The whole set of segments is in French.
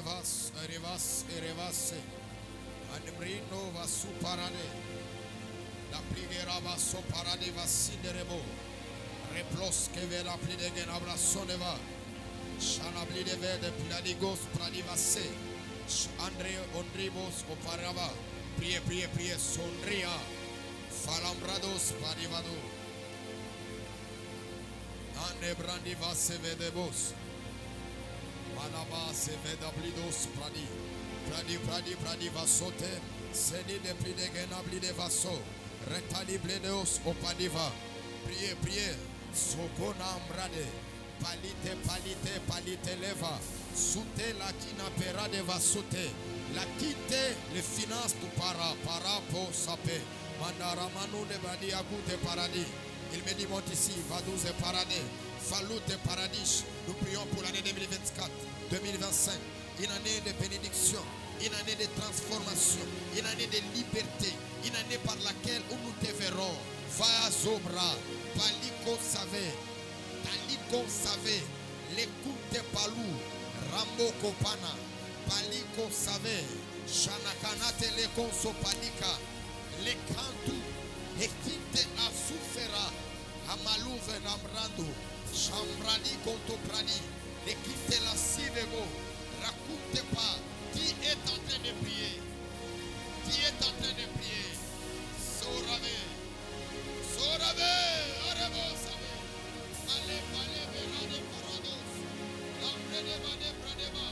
Revas, revas, revas. Animrino va su parade. La pligera va so parade va siderebo. Replos que ve la pli de genabra soneva. Shanabli de vede pladigos pradivase. Andre ondribos oparava. Priez, priez, priez, sondria. Falambrados padivado. Ane brandiva se vedebos. Manaba se vedablidos pradi. Pradi, pradi, pradi vasote. Seni de pli de genabli de vaso. Retali bledeos opadiva. Priez, priez. Sokona ambrade. Palite, palite, palite leva. Soute la kina pera de vasote. La quinte les finances du para po sapé. Mandaramanu de badi agute paradis. Il me dit monte ici, va 12 paradis. Faloute paradis. Nous prions pour l'année 2024, 2025. Une année de bénédiction, une année de transformation, une année de liberté, une année par laquelle nous te verrons. Va zobra, paliko save, taliko save, l'écoute palou, rambo kopana. Paliko save, shanakanate le konso palika, le kantu, ekite asufera, amaluve namrando, chambrani konto prani, ekite la sivego, raconte pas, qui est en train de prier, qui est en train de prier, sorave, sorave, arebo save, ale pale verade parados, lambre de bade pradeva.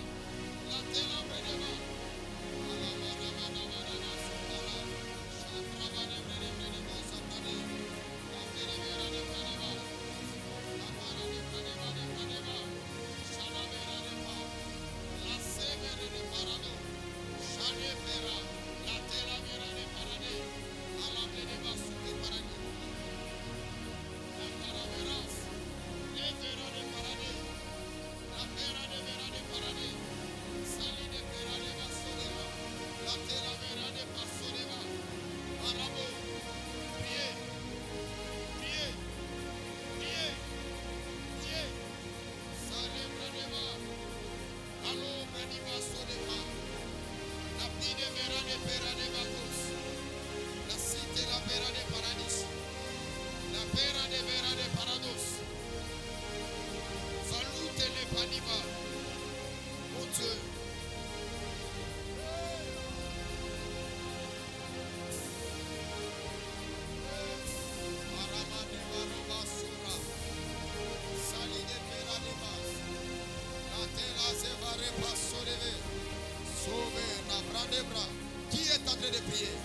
Qui est en train de prier?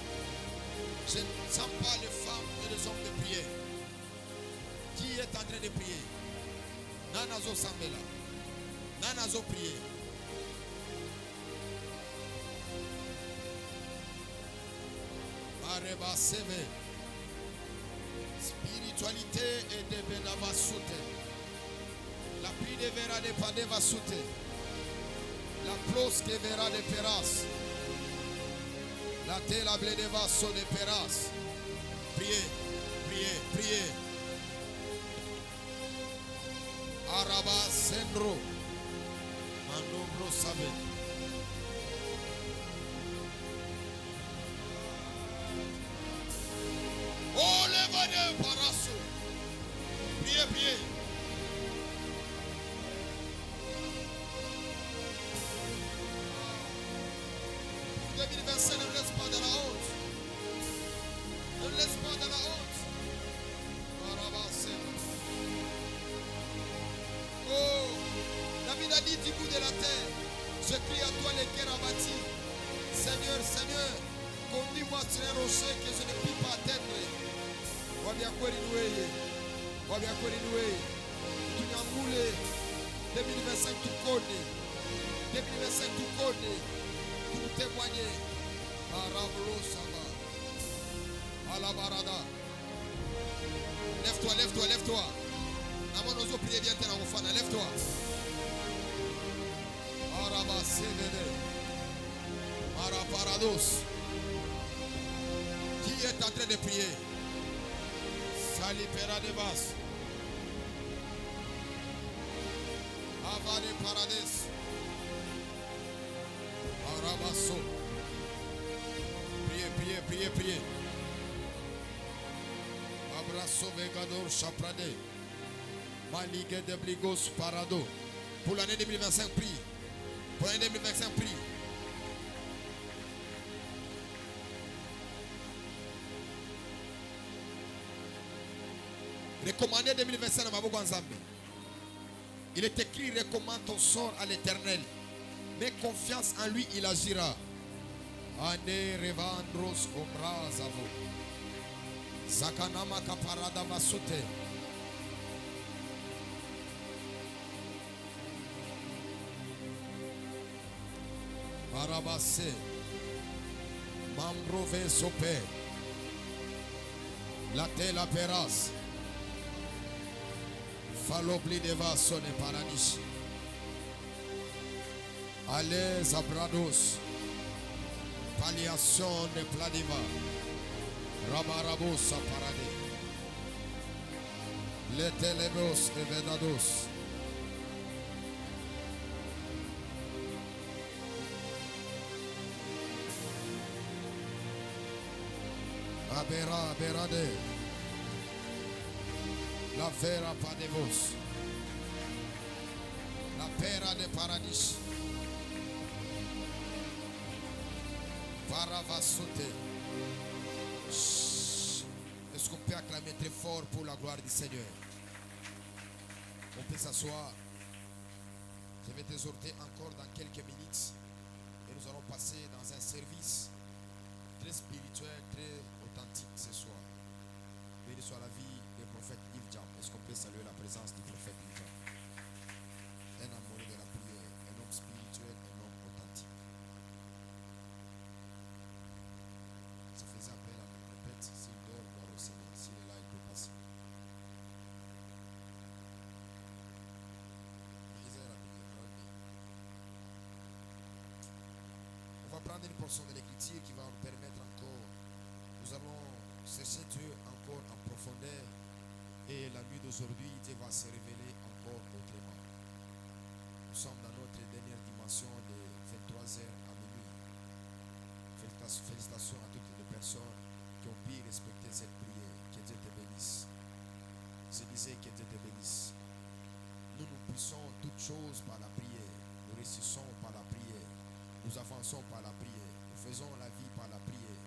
Je ne sens pas les femmes et les hommes de prier. Qui est en train de prier? Nanazo Sambela. Nanazo prier. Areba Seve. Spiritualité et de Benava Soute. La pluie de Vera de Padeva Soute. La plos que Vera de Peras. La tela bledeva son de Peras. Priez, priez, priez. Araba Sendro. Manombro Sabe. Oh, le bonheur Parasso. Priez, priez. Ne laisse pas de la honte. Ne laisse pas de la honte. Oh, David a dit du bout de la terre, je crie à toi les cœurs abattus. Seigneur, Seigneur, conduis-moi sur un rocher que je ne puis pas atteindre. Wabia kweli niweye. Wabia kweli niweye. Tunyangule 2025 tukone. 2025 tukone. Nous témoigner. Lève-toi, lève-toi, lève-toi. Namonozo prier bien tel enfant, lève-toi. Araba Sevede. Araparados. Qui est en train de prier? Salipera de bas. Avare Parades. Rabasso. Priez, priez, priez, priez. Abrasso Vegador Chaprade. Maligue de Bligos Parado. Pour l'année 2025, prie. Pour l'année 2025, prie. Recommandé 2025 dans Maboko Nzambe. Il est écrit, recommande ton sort à l'Éternel. Mets confiance en lui, il agira. Ane revandros omrazavo. Zakanama kaparada vasote. Barabase. Mambrove sope. La tela peras. Falobli de vaso de paradis. Allez abrados. Paliation de pladiva. Rabarabos a paradis. Les telebos de vedados. Abera berade. La vera padevos. La pera de paradis. Paravasote. Est-ce qu'on peut acclamer très fort pour la gloire du Seigneur? On peut s'asseoir. Je vais t'exhorter encore dans quelques minutes. Et nous allons passer dans un service très spirituel, très authentique ce soir. Béni soit la vie du prophète Yves Jam. Est-ce qu'on peut saluer la présence du prophète Yves Jam? Un amoureux de la prière, un homme spirituel, un homme authentique. Ça faisait appel à la répète, s'il dort, gloire au Seigneur. S'il est là, il peut passer. On va prendre une portion de l'écriture qui va nous permettre encore. Nous allons chercher Dieu encore en profondeur. Et la nuit d'aujourd'hui, Dieu va se révéler encore autrement. Nous sommes dans notre dernière dimension de 23h à minuit. Félicitations à toutes les personnes qui ont pu respecter cette prière. Que Dieu te bénisse. Je disais que Dieu te bénisse. Nous puissons toutes choses par la prière. Nous réussissons par la prière. Nous avançons par la prière. Nous faisons la vie par la prière.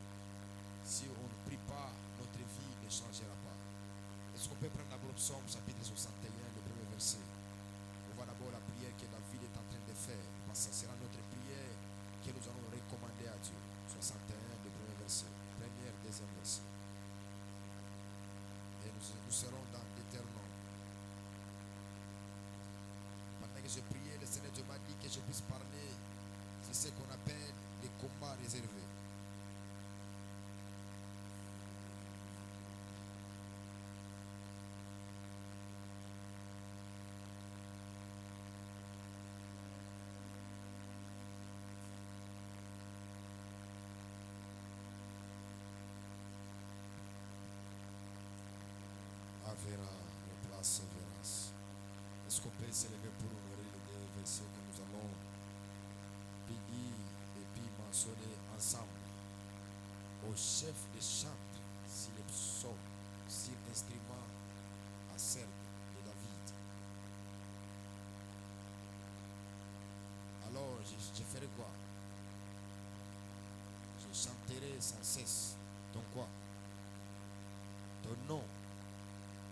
Si on ne prie pas, notre vie ne changera pas. Est-ce qu'on peut prendre d'abord le psaume chapitre 61, le premier verset? On voit d'abord la prière que David est en train de faire. Parce que ce sera notre prière que nous allons recommander à Dieu. 61, le premier verset. Premier, deuxième verset. Et nous serons dans l'éternel. Pendant que je priais, le Seigneur Dieu m'a dit que je puisse parler. C'est ce qu'on appelle les combats réservés. Avera, le place verras. Est-ce qu'on peut s'élever pour honorer les deux versets que nous allons bénir et puis mentionner ensemble? Au chef des chantres, sur les psaumes, sur l'instrument à serbe de David. Alors, je ferai quoi? Je chanterai sans cesse. Donc quoi? Ton nom,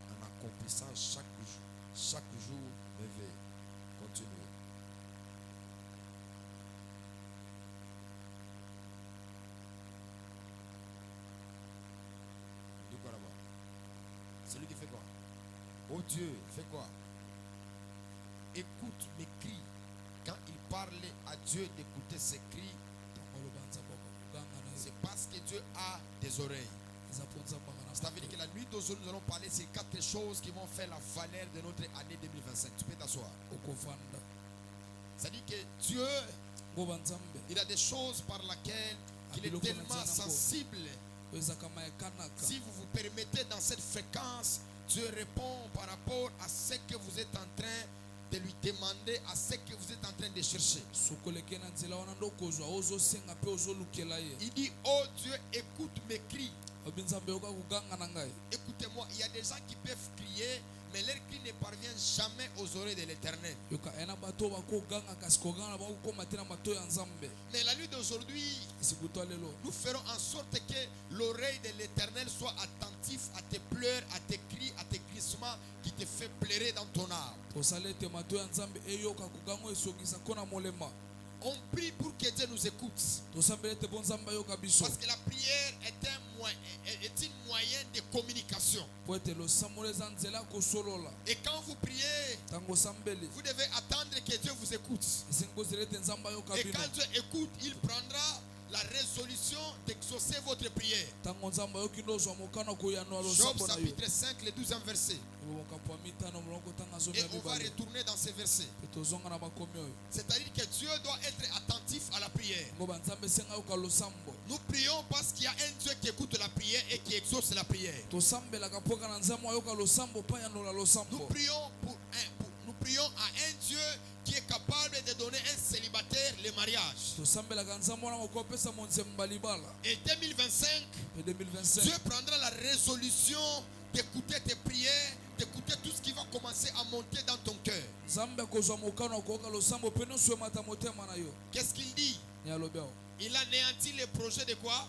en accomplissant chaque jour levé. Continuez. De quoi là-bas? C'est lui qui fait quoi? Oh Dieu, fait quoi? Écoute mes cris. Quand il parlait à Dieu d'écouter ses cris, c'est parce que Dieu a des oreilles. Ça veut dire que la nuit d'aujourd'hui, nous allons parler de ces 4 choses qui vont faire la valeur de notre année 2025. Tu peux t'asseoir. Ça dit que Dieu, il a des choses par lesquelles il est tellement sensible. Si vous vous permettez dans cette fréquence, Dieu répond par rapport à ce que vous êtes en train de lui demander à ce que vous êtes en train de chercher. Il dit, oh Dieu, écoute mes cris. Écoutez-moi, il y a des gens qui peuvent crier, mais leur cri ne parvient jamais aux oreilles de l'Éternel. Mais la nuit d'aujourd'hui, nous ferons en sorte que l'oreille de l'Éternel soit attentive à tes pleurs, à tes cris, à tes glissements qui te fait pleurer dans ton âme. On prie pour que Dieu nous écoute. Parce que la prière est une moyen de communication. Et quand vous priez, vous devez attendre que Dieu vous écoute. Et quand Dieu écoute, il prendra la résolution d'exaucer votre prière. Job chapitre 5, le 12e verset. Et on va retourner dans ces versets. C'est-à-dire que Dieu doit être attentif à la prière. Nous prions parce qu'il y a un Dieu qui écoute la prière et qui exauce la prière. Nous prions à un Dieu qui est capable de donner un célibataire le mariage. Et 2025, Dieu prendra la résolution d'écouter tes prières, d'écouter tout ce qui va commencer à monter dans ton cœur. Qu'est-ce qu'il dit? Il anéantit les projets de quoi?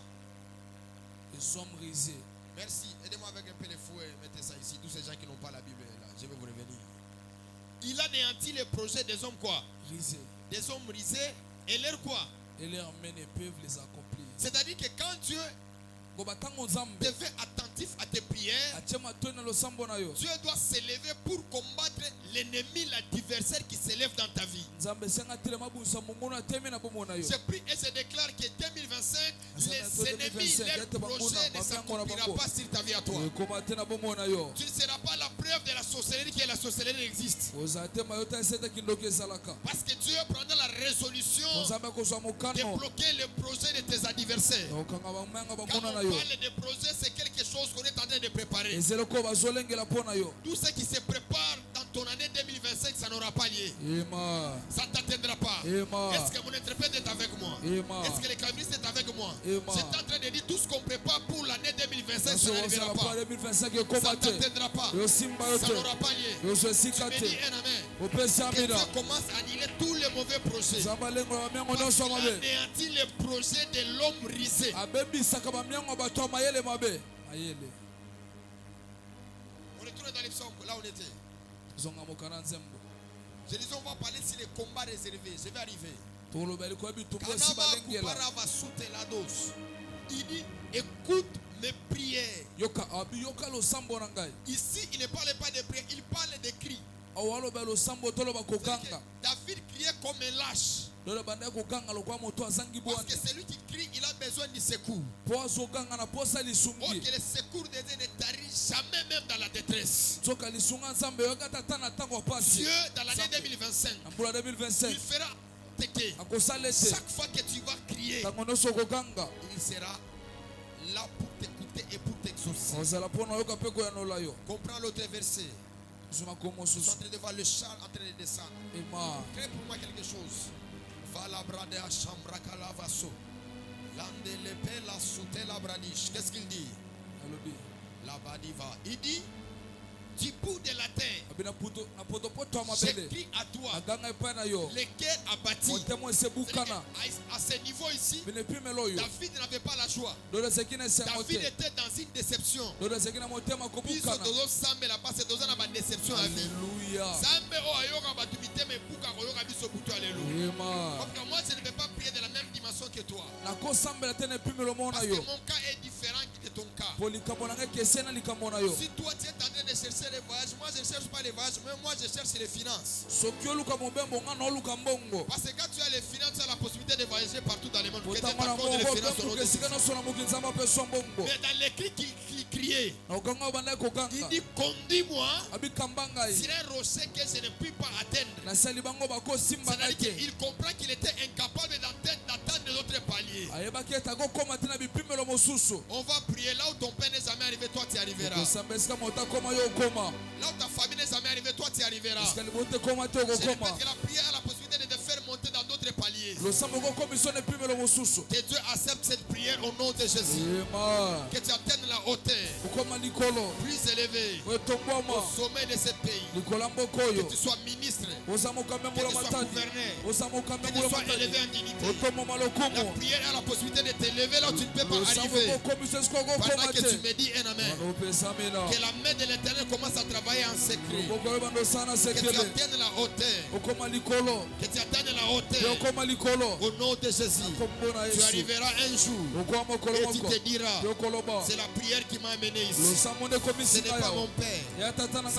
Les hommes risés. Merci. Aidez-moi avec un peu les fouets. Mettez ça ici. Tous ces gens qui n'ont pas la Bible là, je vais vous revenir. Il anéantit les projets des hommes quoi? Risés. Des hommes risés et leurs quoi? Et leurs mains ne peuvent les accomplir. C'est-à-dire que quand Dieu devait attentif à tes prières, Dieu doit s'élever pour combattre l'ennemi, l'adversaire qui s'élève dans ta vie. Je prie et je déclare que 2025, les ennemis, leurs projets ne s'accompliront pas sur ta vie à toi. Tu ne seras pas la preuve de la sorcellerie que la sorcellerie existe. Parce que Dieu prendra la résolution de bloquer le projet de tes adversaires. Quand on parle de projet, c'est quelque chose qu'on est en train de préparer. Tout ce qui se prépare dans ton année 2025, ça n'aura pas lieu. Ça ne t'atteindra pas. Est-ce que mon interprète est avec moi? Est-ce que le caméraman est avec moi? C'est en train de dire tout ce qu'on prépare pour l'année 2025, ça n'arrivera pas. Ça ne t'atteindra pas. Ça n'aura pas lieu. Tu me dis un amen. Que Dieu commence à annuler tous les mauvais projets. Parce qu'il anéantit les projets de l'homme risé. On retourne dans les psaumes, là on était. Je disais on va parler sur les combats réservés. Je vais arriver. Il dit écoute mes prières. Ici il ne parle pas de prières, il parle de cris. David criait comme un lâche. Parce que celui qui crie, il a besoin du secours. Oh, que le secours de Dieu ne t'arrive jamais, même dans la détresse. Dieu, dans l'année 2025, il fera t'aider. Chaque fois que tu vas crier, il sera là pour t'écouter et pour t'exaucer. Comprends l'autre verset. Je suis en train de voir le char en train de descendre. Crée pour moi quelque chose. Qu'est-ce qu'il dit? Il dit du bout de la terre, j'écris à toi les cœurs abattus. À ce niveau ici, David n'avait pas la joie. David était dans une déception. Alléluia. Moi je ne vais pas prier de la même dimension que toi. Parce que mon cas est différent de ton cas. Si toi tu es en train de chercher les voyages, moi je ne cherche pas les voyages, mais moi je cherche les finances. Parce que quand tu as les finances, tu as la possibilité de voyager partout dans le monde. Mais dans l'écrit qu'il criait, il dit conduis-moi sur un rocher que je ne puis pas atteindre. C'est-à-dire qu'il comprend qu'il était incapable d'atteindre d'autres paliers. On va prier là où ton père n'est jamais arrivé, toi tu y arriveras. Là où ta famille n'est jamais arrivée, toi tu y arriveras. Je répète que la prière a la possibilité de te faire monter dans d'autres paliers. Que Dieu accepte cette prière au nom de Jésus. Que tu atteignes la hauteur plus élevée au sommet de ce pays. Que tu sois ministre, que tu sois gouverneur, que tu sois élevé en dignité. La prière a la possibilité de t'élever là où tu ne peux pas arriver. Pendant que tu me dis un amen. Que la main de l'Éternel commence à travailler en secret. Que tu atteignes la hauteur. Que tu atteignes la hauteur. Au nom de Jésus. Tu arriveras un jour et tu te diras, c'est la prière qui m'a amené ici. Ce n'est pas mon père, ce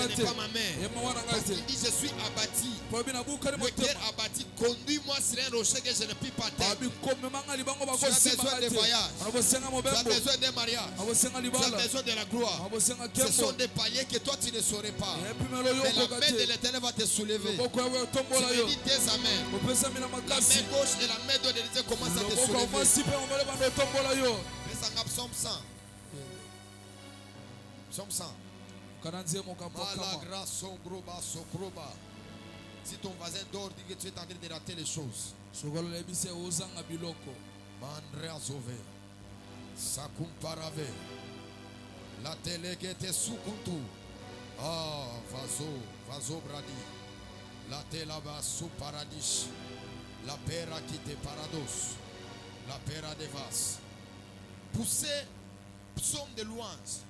n'est pas ma mère. Parce qu'il dit, je suis abattu. Le cœur abattu, conduis-moi sur un rocher que je ne puis pas atteindre. Tu as besoin de voyage, tu as besoin d'un mariage, tu as besoin de la gloire. Ce sont des paliers que toi tu ne saurais pas. Mais la main de l'Éternel va te soulever. Tu me dis tes amens. La main gauche et la main droite de Dieu commencent à te soulever. Psalm 100. Psalm 100. Si ton voisin dort, dis que tu es en train de rater les choses. Mandrea Zove. Sakum Parave. La télé qui était sous Kuntu. Ah, Vazo Bradi. La télé là-bas sous Paradis. La pera qui te parados. La pera de Vas. Poussez, psaume de louange.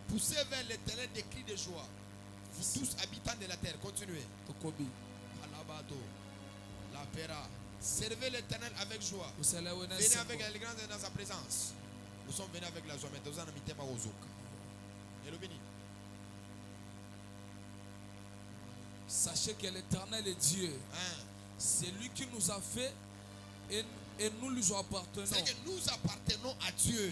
Poussez vers l'Éternel des cris de joie. Vous tous habitants de la terre, continuez. Alabado, la pera. Servez l'Éternel avec joie. Venez avec l'élégance dans sa présence. Nous sommes venus avec la joie. Mais nous allons mettre ma ozouk. Et le béni. Sachez que l'Éternel est Dieu. C'est lui qui nous a fait et nous lui appartenons. C'est que nous appartenons à Dieu.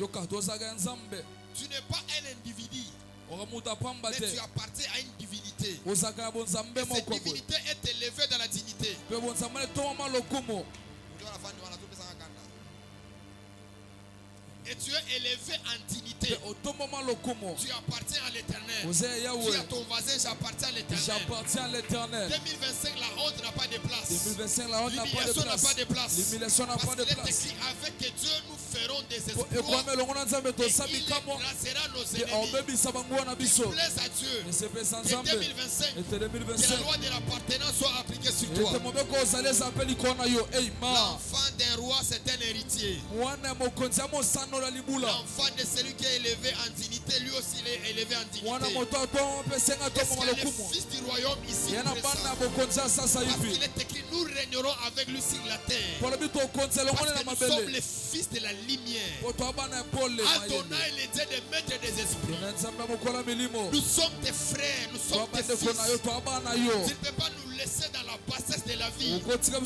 Tu n'es pas un individu, mais tu appartiens à une divinité. Et cette divinité est élevée dans la dignité. Et tu es élevé en dignité. Tu appartiens à l'Éternel. Tu as ton voisin, j'appartiens à l'Éternel. 2025, la honte n'a pas de place. L'humiliation n'a pas de place. Parce qu'il est écrit avec que Dieu nous ferons des exploits. Et il écrasera nos ennemis. Il plaise à Dieu. Que 2025, que la loi de l'appartenance soit appliquée sur toi. L'enfant d'un roi, c'est un héritier. L'enfant de celui qui est élevé en dignité, lui aussi il est élevé en dignité. Est-ce que le fils du royaume ici parce qu'il est écrit, nous régnerons avec lui sur la terre. Parce que nous sommes les fils de la lumière. Adonai, le Dieu des maîtres des esprits. Nous sommes tes frères, nous sommes tes fils. Tu ne peux pas nous laisser dans la bassesse de la vie. Tu vas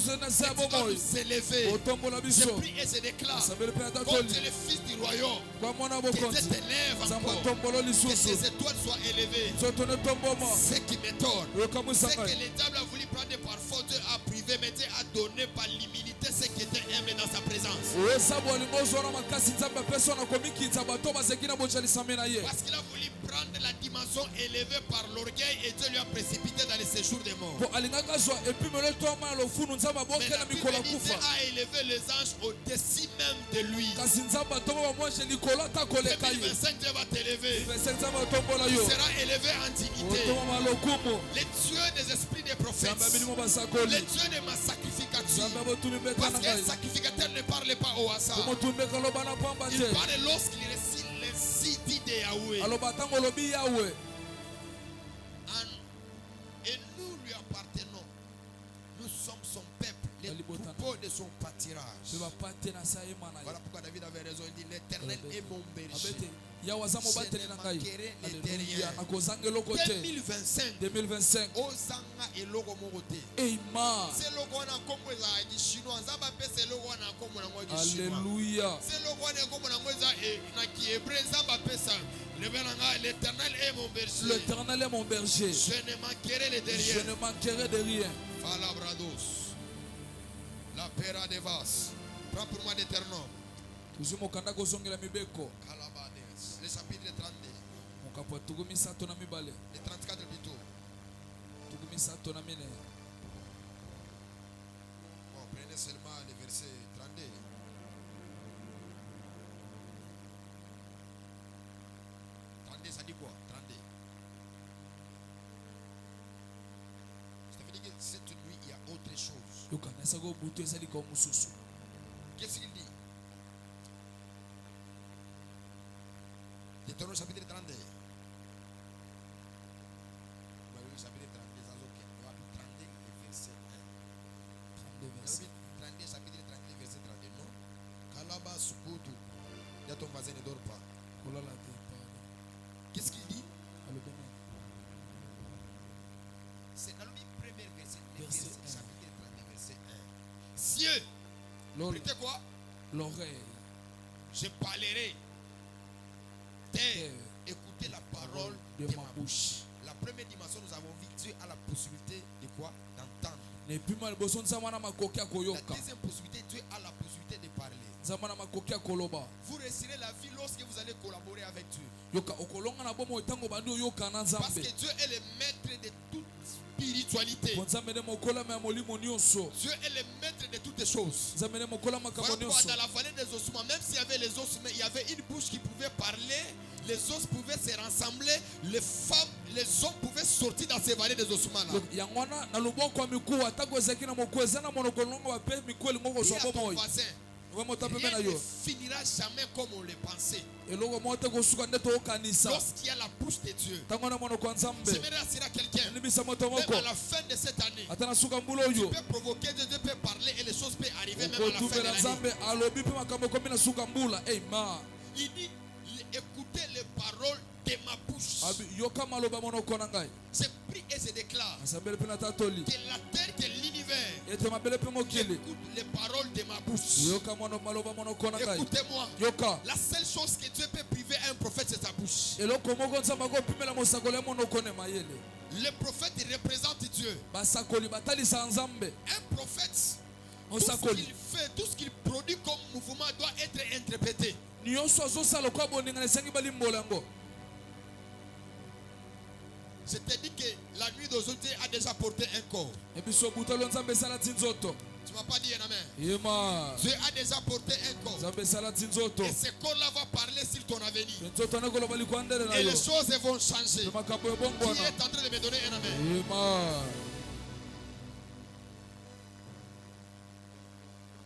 nous élever. Je prie et je déclare, comme tu es le fils du royaume, que Dieu t'élève encore, que tes étoiles soient élevées. Ce qui m'étonne, c'est que le diable a voulu prendre par faute, Dieu a privé, mais Dieu a donné par l'humilité ce qui était aimé dans sa présence. Parce qu'il a voulu prendre la dimension élevée par l'orgueil et Dieu lui a précipité dans les séjours des morts. Mais la Bible dit Dieu a élevé les anges au-dessus même de lui. 2025, Dieu va t'élever. Tu seras élevé en dignité. Les dieux des esprits des prophètes. Les dieux de ma sacrificature. Parce qu'un sacrificateur ne parle pas au hasard. Il parle lorsqu'il récite les cités de Yahweh. Et nous lui appartenons. Nous sommes son peuple, les troupeaux de son pâturage. Voilà pourquoi David avait raison. Il dit, l'Éternel est mon berger. Je ne manquerai les derrière. 2025. Osanga et logo mogote. C'est logo na kombo za di chinois. Nzamba pe c'est logo na kombo na ngwa di chinois. Alléluia. C'est logo na kombo na ngwa za na ki hébreu nzamba pe ça. L'Éternel est mon berger. L'Éternel est mon berger. Je ne manquerai les derrière. Je ne manquerai de rien. Falabrados. La pera de vas. Prends pour moi d'Éternel. tuzimokanda kozongela mibeko Calabades. Le chapitre 32. mokapo tuku misato na mibale Le 34 plutôt. tuku misato na mine. Bon, prenez seulement le verset 32. 32, ça dit quoi? 32. Ça veut dire que cette nuit, il y a autre chose. yokana sako butu ezali kwa mususu. Qu'est-ce qu'il dit? Deutéronome chapitre 32. Chapitre 32, ça veut dire 32, verset 1. 32 verset 32, chapitre 32, verset 32, non? Kalaba Sukutu. Il y a ton voisin ne dort pas. kolala te pa Qu'est-ce qu'il dit? alobena C'est dans le premier verset, Verset chapitre 1. 32, verset 1. Cieux, écoutez quoi? l'oreille Je parlerai. Terre, terre écoutez la parole de de ma ma bouche. bouche. La première dimension, nous avons vu Dieu a la possibilité de quoi? D'entendre. nepima liboso nzambe na makoki ya La koyoka deuxième possibilité, Dieu a la possibilité de parler. nzambe na makoki ya koloba. Vous réussirez la vie lorsque vous allez collaborer avec Dieu. yoka okolonga na bomo ntango bandi oyoka na Parce nzambe que Dieu est le maître de toute spiritualité. po nzambe nde mokolama ya molimo nyonso. Dieu est le maître de toutes choses. nzambe nde mokola makambo Voilà pourquoi nyonso. dans la vallée des ossements, même s'il y avait les ossements, il y avait une bouche qui pouvait parler, les os pouvaient se rassembler, les femmes, les hommes pouvaient sortir dans ces vallées des ossements là. yango wana na loboko ya mikuwa atako ezalaki na moko eza na monoko longo bape mikuwa elingo Dis kozwa à ton bomoi voisin, owe moto apeme na rien ne yo finira jamais comme on le pensait. eloko moko te kosuka nde tookanisa Lorsqu'il y a la bouche de Dieu, ntango na monoko ya nzambe j'aimerais assurer à quelqu'un, elibisa moto même moko à la fin de cette année, ata na suka mbula tu oyo peux provoquer Dieu, Dieu peut parler et les choses peuvent arriver même à la fin de okotubela l'année. nzambe alobi mpe makambo ekomi na suka mbula eima Il dit, écoutez les paroles de ma bouche. yoka maloba monoko na ngai Je prie et je déclare asambeli mpe na tatoli que la terre, que l'univers ete mabele mpe mokili écoute les paroles de ma bouche. yoka maloba monoko na ngai Écoutez-moi. yoka La seule chose que Dieu peut priver à un prophète, c'est sa bouche. eloko moko nzambe akopimela mosakoli ya monoko ne mayele Le prophète il représente Dieu. basakoli batalisa nzambe Un prophète, tout ce mosakoli qu'il fait, tout ce qu'il produit comme mouvement doit être interprété. nyonso azosala kwa boninga na esengi balimbola yango. Je t'ai dit que la nuit d'aujourd'hui a déjà porté un corps. ebiso butalo nzambe esalati nzoto Tu ne vas pas dire un amen. yema Dieu a déjà porté un corps. nzambe esalati nzoto Et ce corps-là va parler sur ton avenir. nzoto anakoloba likwandele na Et yo les choses vont changer. mpe makambo Qui ebongwana est en train de me donner un amen? yema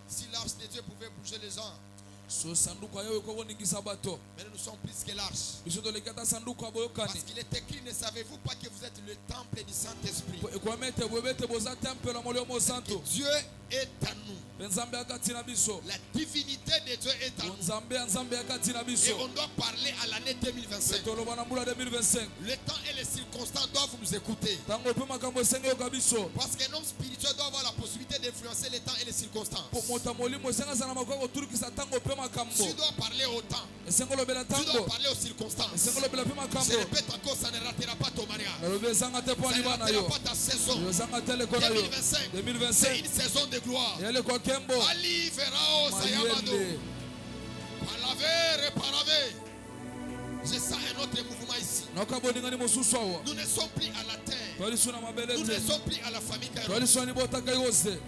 Si l'arche de Dieu pouvait bouger les gens, so sanduku ya yo ekoboningisa bato mais nous sommes plus que l'arche. biso toleki ata sanduku ya Parce boyokani qu'il est écrit, ne savez-vous pas que vous êtes le temple du Saint-Esprit? ekwami ete boyebi ete boza temple na molimo mosantu Dieu est à nous. mpe nzambe akati na biso La divinité de Dieu est à nous. nzambe ya nzambe akati na Et biso on doit parler à l'année 2025. toloba na mbula 2025 Le temps et les circonstances doivent nous écouter. ntango mpe makambo esengi yoka biso Parce qu'un homme spirituel doit avoir la possibilité d'influencer le temps et les circonstances. po moto ya molimo esengi azala na makoki ya koturukisa ntango mpe makambo Tu dois parler au temps. esengi olobela Tu dois ntango parler aux circonstances. esengi olobela mpe Je makambo répète encore, ça ne ratera pas ton mariage. nalobi ezanga te mpo Ça ne aliba na ratera yo pas ta saison. yo ezanga te leko na yo 2025, c'est 2025 une saison de gloire. eyalekwa kembo Ali Ferrao Sayamado. mayele Palaver et palaver. Je sens un autre mouvement ici. nayoka boningani mosusu awa Nous ne sommes plus à la terre. toalisu na mabele Nous ne te sommes plus à la famille Cairo. toalisu na libota kai ose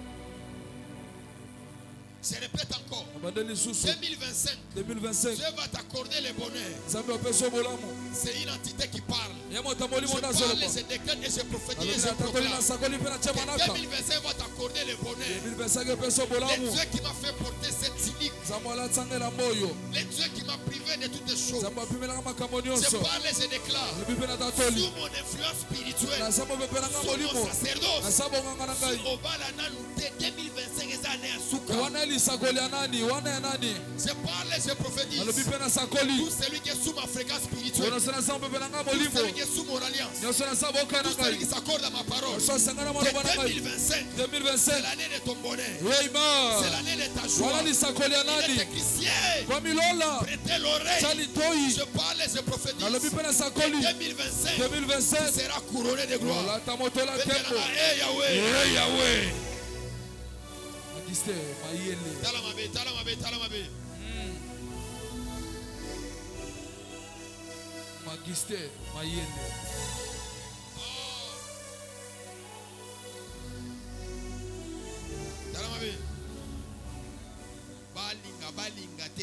Je répète encore. na bande lisusu 2025, 2025 Dieu va t'accorder le bonheur. nzambe apesa bolamu C'est une entité qui parle. ye moto ya Je molimo nde parle, azoloba je décrète et je prophétise et alobi je natakoli proclame. nasakoli mpe na tia Que manaka 2025 va t'accorder le bonheur. 2025 epesa Le bolamu Dieu qui m'a fait porter cette cynique. nzambe alatsangela mboyo Le Dieu qui m'a privé de toutes choses. nzambe apimelaka makambo Je nyonso parle et je déclare. alobi mpe na tatoli Sous mon influence spirituelle. naza mopepelanga Sous molimo mon sacerdoce. naza bonganga na ngai Sur Obala Nanoute 2025 eza année ya suka. wana lisakoli ya nani wana ya nani Je parle et je prophétise. alobi mpe nasakoli Tout celui qui est sous ma fréquence spirituelle. nyonso naza mopepelanga Tout molimo celui qui est sous mon alliance. nyonso naza boka na Tout celui ngai qui s'accorde à ma parole. nyonso asengana Que maloba na ngai 2025, c'est 2025 l'année de ton bonheur. yeima C'est l'année de ta joie. wana lisakoli ya Il est nani écrit ciel. kwa milola Prêtez l'oreille. tya litoi Je parle et je prophétise. nalobi mpe nasakoli 2025, 2027 tu seras couronné de gloire. olata moto la tembo Hey Yahweh. agiste mayele Tala mabe, tala mabe, tala mabe. Magister Mayele.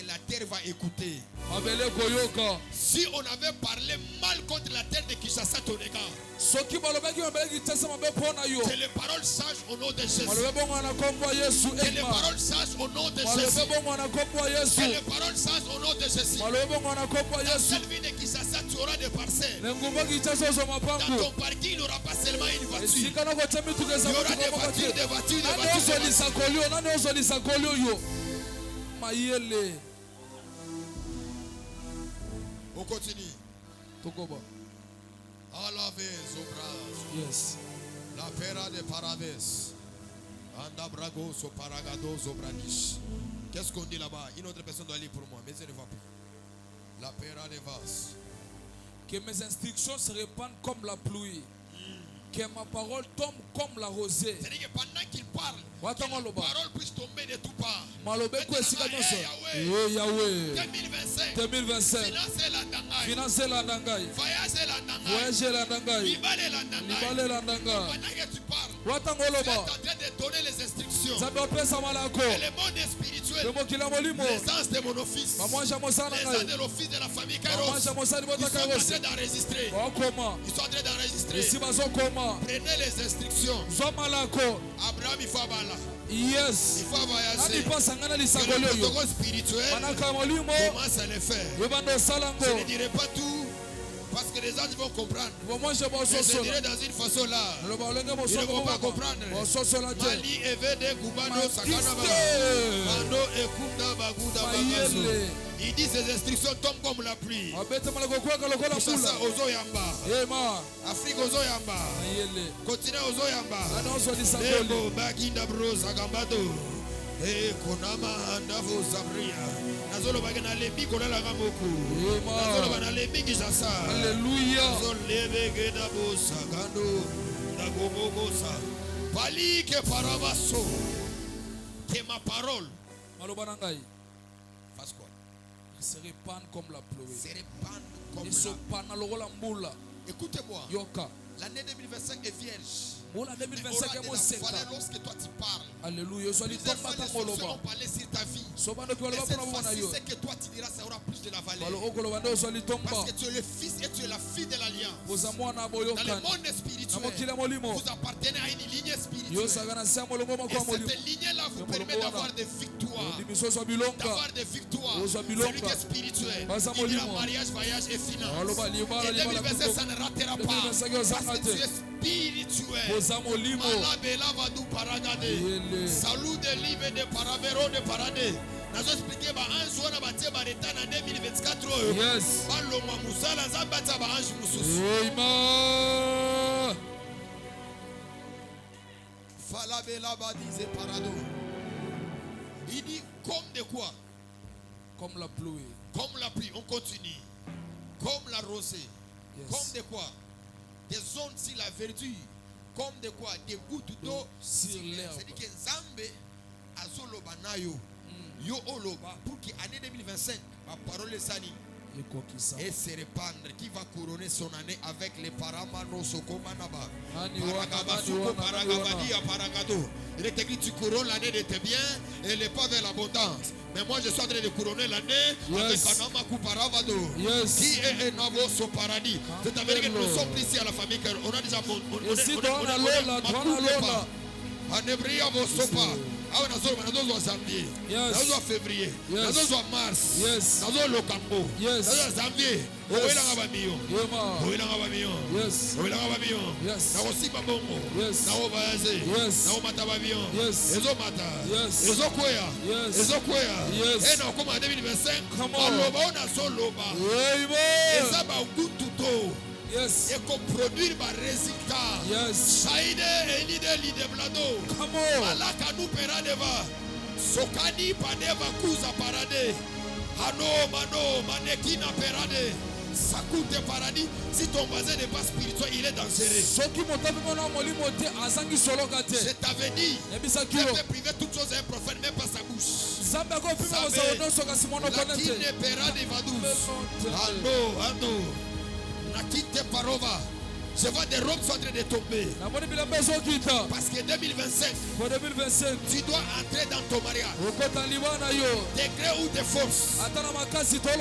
La terre va écouter. Mabele koyoka. Si on avait parlé mal contre la terre de Kinshasa, ton égard, Soki balobaki mabele kitasa mabe pona yo. que les paroles sages au nom de Jésus. Malobe bongo na kombo Yesu. Que les paroles sages au nom de Jésus. Malobe bongo na kombo Yesu. Que les paroles sages au nom de Jésus. Malobe bongo na kombo Dans Yesu. cette ville de Kinshasa, tu auras des parcelles. Nengumba kitasa zo Dans mapangu. ton parking, il n'y aura pas seulement une voiture. Sikana ko temi Il tukeza y aura mutu des ko voitures, makate. des voitures, des Nani voitures. ozoli sakolio, nani ozoli sakolio yo. Mayele. On continue. Tokoba. Alaves obras. Yes. La pera de parades. Anda bragos o paragados obradish. Qu'est-ce qu'on dit là-bas? Une autre personne doit lire pour moi, mais elle ne va plus. La pera de vas. Que mes instructions se répandent comme la pluie. Que ma parole tombe comme la rosée. C'est-à-dire que pendant qu'il parle, Wata que la ngoloba. parole puisse tomber de tout part. Malobe ko esika nyonso. Yahweh. Yahweh. 2025. 2025. Financer la dangai. Financer la dangai. Voyager la dangai. Voyager la dangai. Libale la dangai. Libale la dangai. Pendant que tu parles, Wata tu es en ngoloba. train de donner les instructions. Zabe opesa malako. Et le monde spirituel, Demo kila molimo. les anges de mon office, Mamwanja mosana les anges ngai. de l'office de la famille Kairos, Mamwanja mosani ils sont bota en train kairos. d'enregistrer. Okoma. Ils sont en train d'enregistrer. Esi bazokoma. Prenez les instructions. Zwa malako. Abraham, il faut abala. Yes. Il faut Nani voyager. pasa ngana Que le lisakolio yo. protocole spirituel Manaka molimo. commence à le faire. Yobando Je ne salango. dirai pas tout parce que les anges vont comprendre. Bomwanja Mais je bososo. dirai dans une façon là. Loba olenge Ils ne bososo. vont pas comprendre. Bososo la te. Mali evede kubano sakana ba. Magister. Mando ekunda baguda bagazo. Mayele. Il dit ces instructions tombent comme la pluie. Abete malako kweka lokola Kinshasa pula. ozoyamba. Ema. Afrique ozoyamba. Mayele. Continent ozoyamba. Nani ozoli sakoli. Lebo baginda bro sagambado. Konama ndavo zabria. Nazolo bagana lembi kolala gamoko. Nazolo Ema. bana lembi Kinshasa. Alléluia. Nazolo lebe gena bo sagando. Ndagomogosa. Pali ke parabaso. Que ma parole Maloba na ngai. fasse quoi? Se répandent comme la pluie. Se répandre comme Et ça. sopana lokola mbula. Écoutez-moi. Yoka. L'année 2025 est vierge. Mola Mais 2025 aura est de mon la seka. valeur lorsque toi tu parles. Alléluia. Sois-lui Plusieurs fois tomba les sorciers tangoloba. ont parlé sur ta vie. Sobando ki Et waloba cette pona mwana fois-ci, yo. c'est que toi tu diras ça aura plus de la valeur. Balo okoloba ndo sois-lui tomba. Parce que tu es le fils et tu es la fille de l'alliance. Boza mwana Dans le boyokani. monde Na spirituel, mokila molimo. vous appartenez à une lignée Yo spirituelle. sagana sia molongo Et makwa molimo. cette lignée-là vous permet d'avoir des victoires. Ndimiso sois bilonga. D'avoir des victoires. Oza Celui bilonga. qui est spirituel, Baza il dira molimo. mariage, voyage et finance. Aloba libala Et libala 2025, ça ne ratera pas. 2025 yo Parce zanga que tu te. es spirituel. Boza molimo. Malabela va nous paragade. Yele. Salut de live de paravero de parade. Nazo expliquer ba ange wana batie ba reta na 2024 oyo. Yes. Balongwa musala nzambe atia ba ange mususu. Amen. Falabela ba disait parado. Il dit comme de quoi? Comme la pluie. Comme la pluie, on continue. Comme la rosée. Yes. Comme de quoi? Des zones sur la verdure. Comme de quoi? Des gouttes d'eau sur l'herbe. C'est-à-dire que Nzambe azoloba nayo. Yo oloba pour que année 2025, ma parole est sani. Et se répandre, qui va couronner son année avec les paramano sokomanaba. Paragabasuko paragabadi à paragado. Il est écrit tu couronnes l'année de tes biens et les pas vers l'abondance. Mais moi je suis en train de couronner l'année avec Kanamaku Paravado. Yes. Qui est un avance au paradis. C'est-à-dire que nous sommes ici à la famille. On a déjà Anebria Vosopa. Ah, nazo janvier. Nazo février. Nazo mars. Nazo lokambo. Nazo janvier. Oela ngabamiyo. Oela ngabamiyo. Oela ngabamiyo. Nazo simba bongo. Nazo baze. Nazo matababiyo. Ezo mata. Ezo koya. Ezo koya. Et non comme en 2025. Oloba ona soloba. Eza ba gututo. Yes. Et qu'on produit des résultats. Yes. Saïde et l'idée l'idée blado. Come on. Malaka nous peradeva. Sokani padeva kuza parade. Hano mano manekina perade. Ça coûte paradis. Si ton voisin n'est pas spirituel, il est dangereux. Je t'avais dit. Dieu peut priver toutes choses à un prophète, même pas sa bouche. La qui ne paiera des vadous. Hano, hano. Nakite Parova. Je vois des robes sont en train de tomber. Parce que 2025, tu dois entrer dans ton mariage. Degré ou de force, tu dois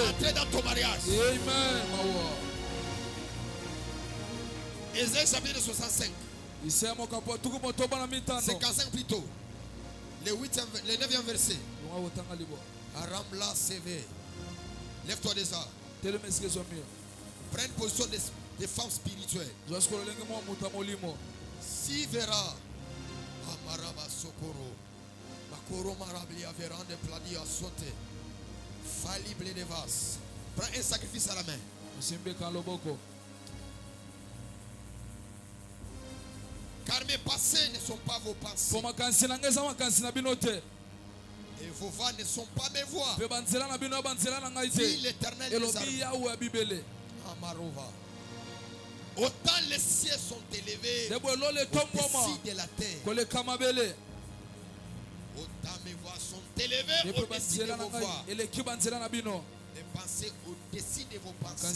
entrer dans ton mariage. Ésaïe chapitre 65. 55 plutôt. Le 9e verset. Aramla CV. Lève-toi de ça. Prends une position de femme spirituelle. Si verra Amaraba Sokoro Makoro Marablia Verande Pladi a sauté. Fallible de vas. Prends un sacrifice à la main. Car mes passés ne sont pas vos pensées. Et vos voix ne sont pas mes voix. Dit l'Éternel des armées. Amarova. Autant les cieux sont élevés au-dessus de la terre. Autant mes voix sont élevées au-dessus de vos voix. Mes pensées au-dessus de vos pensées.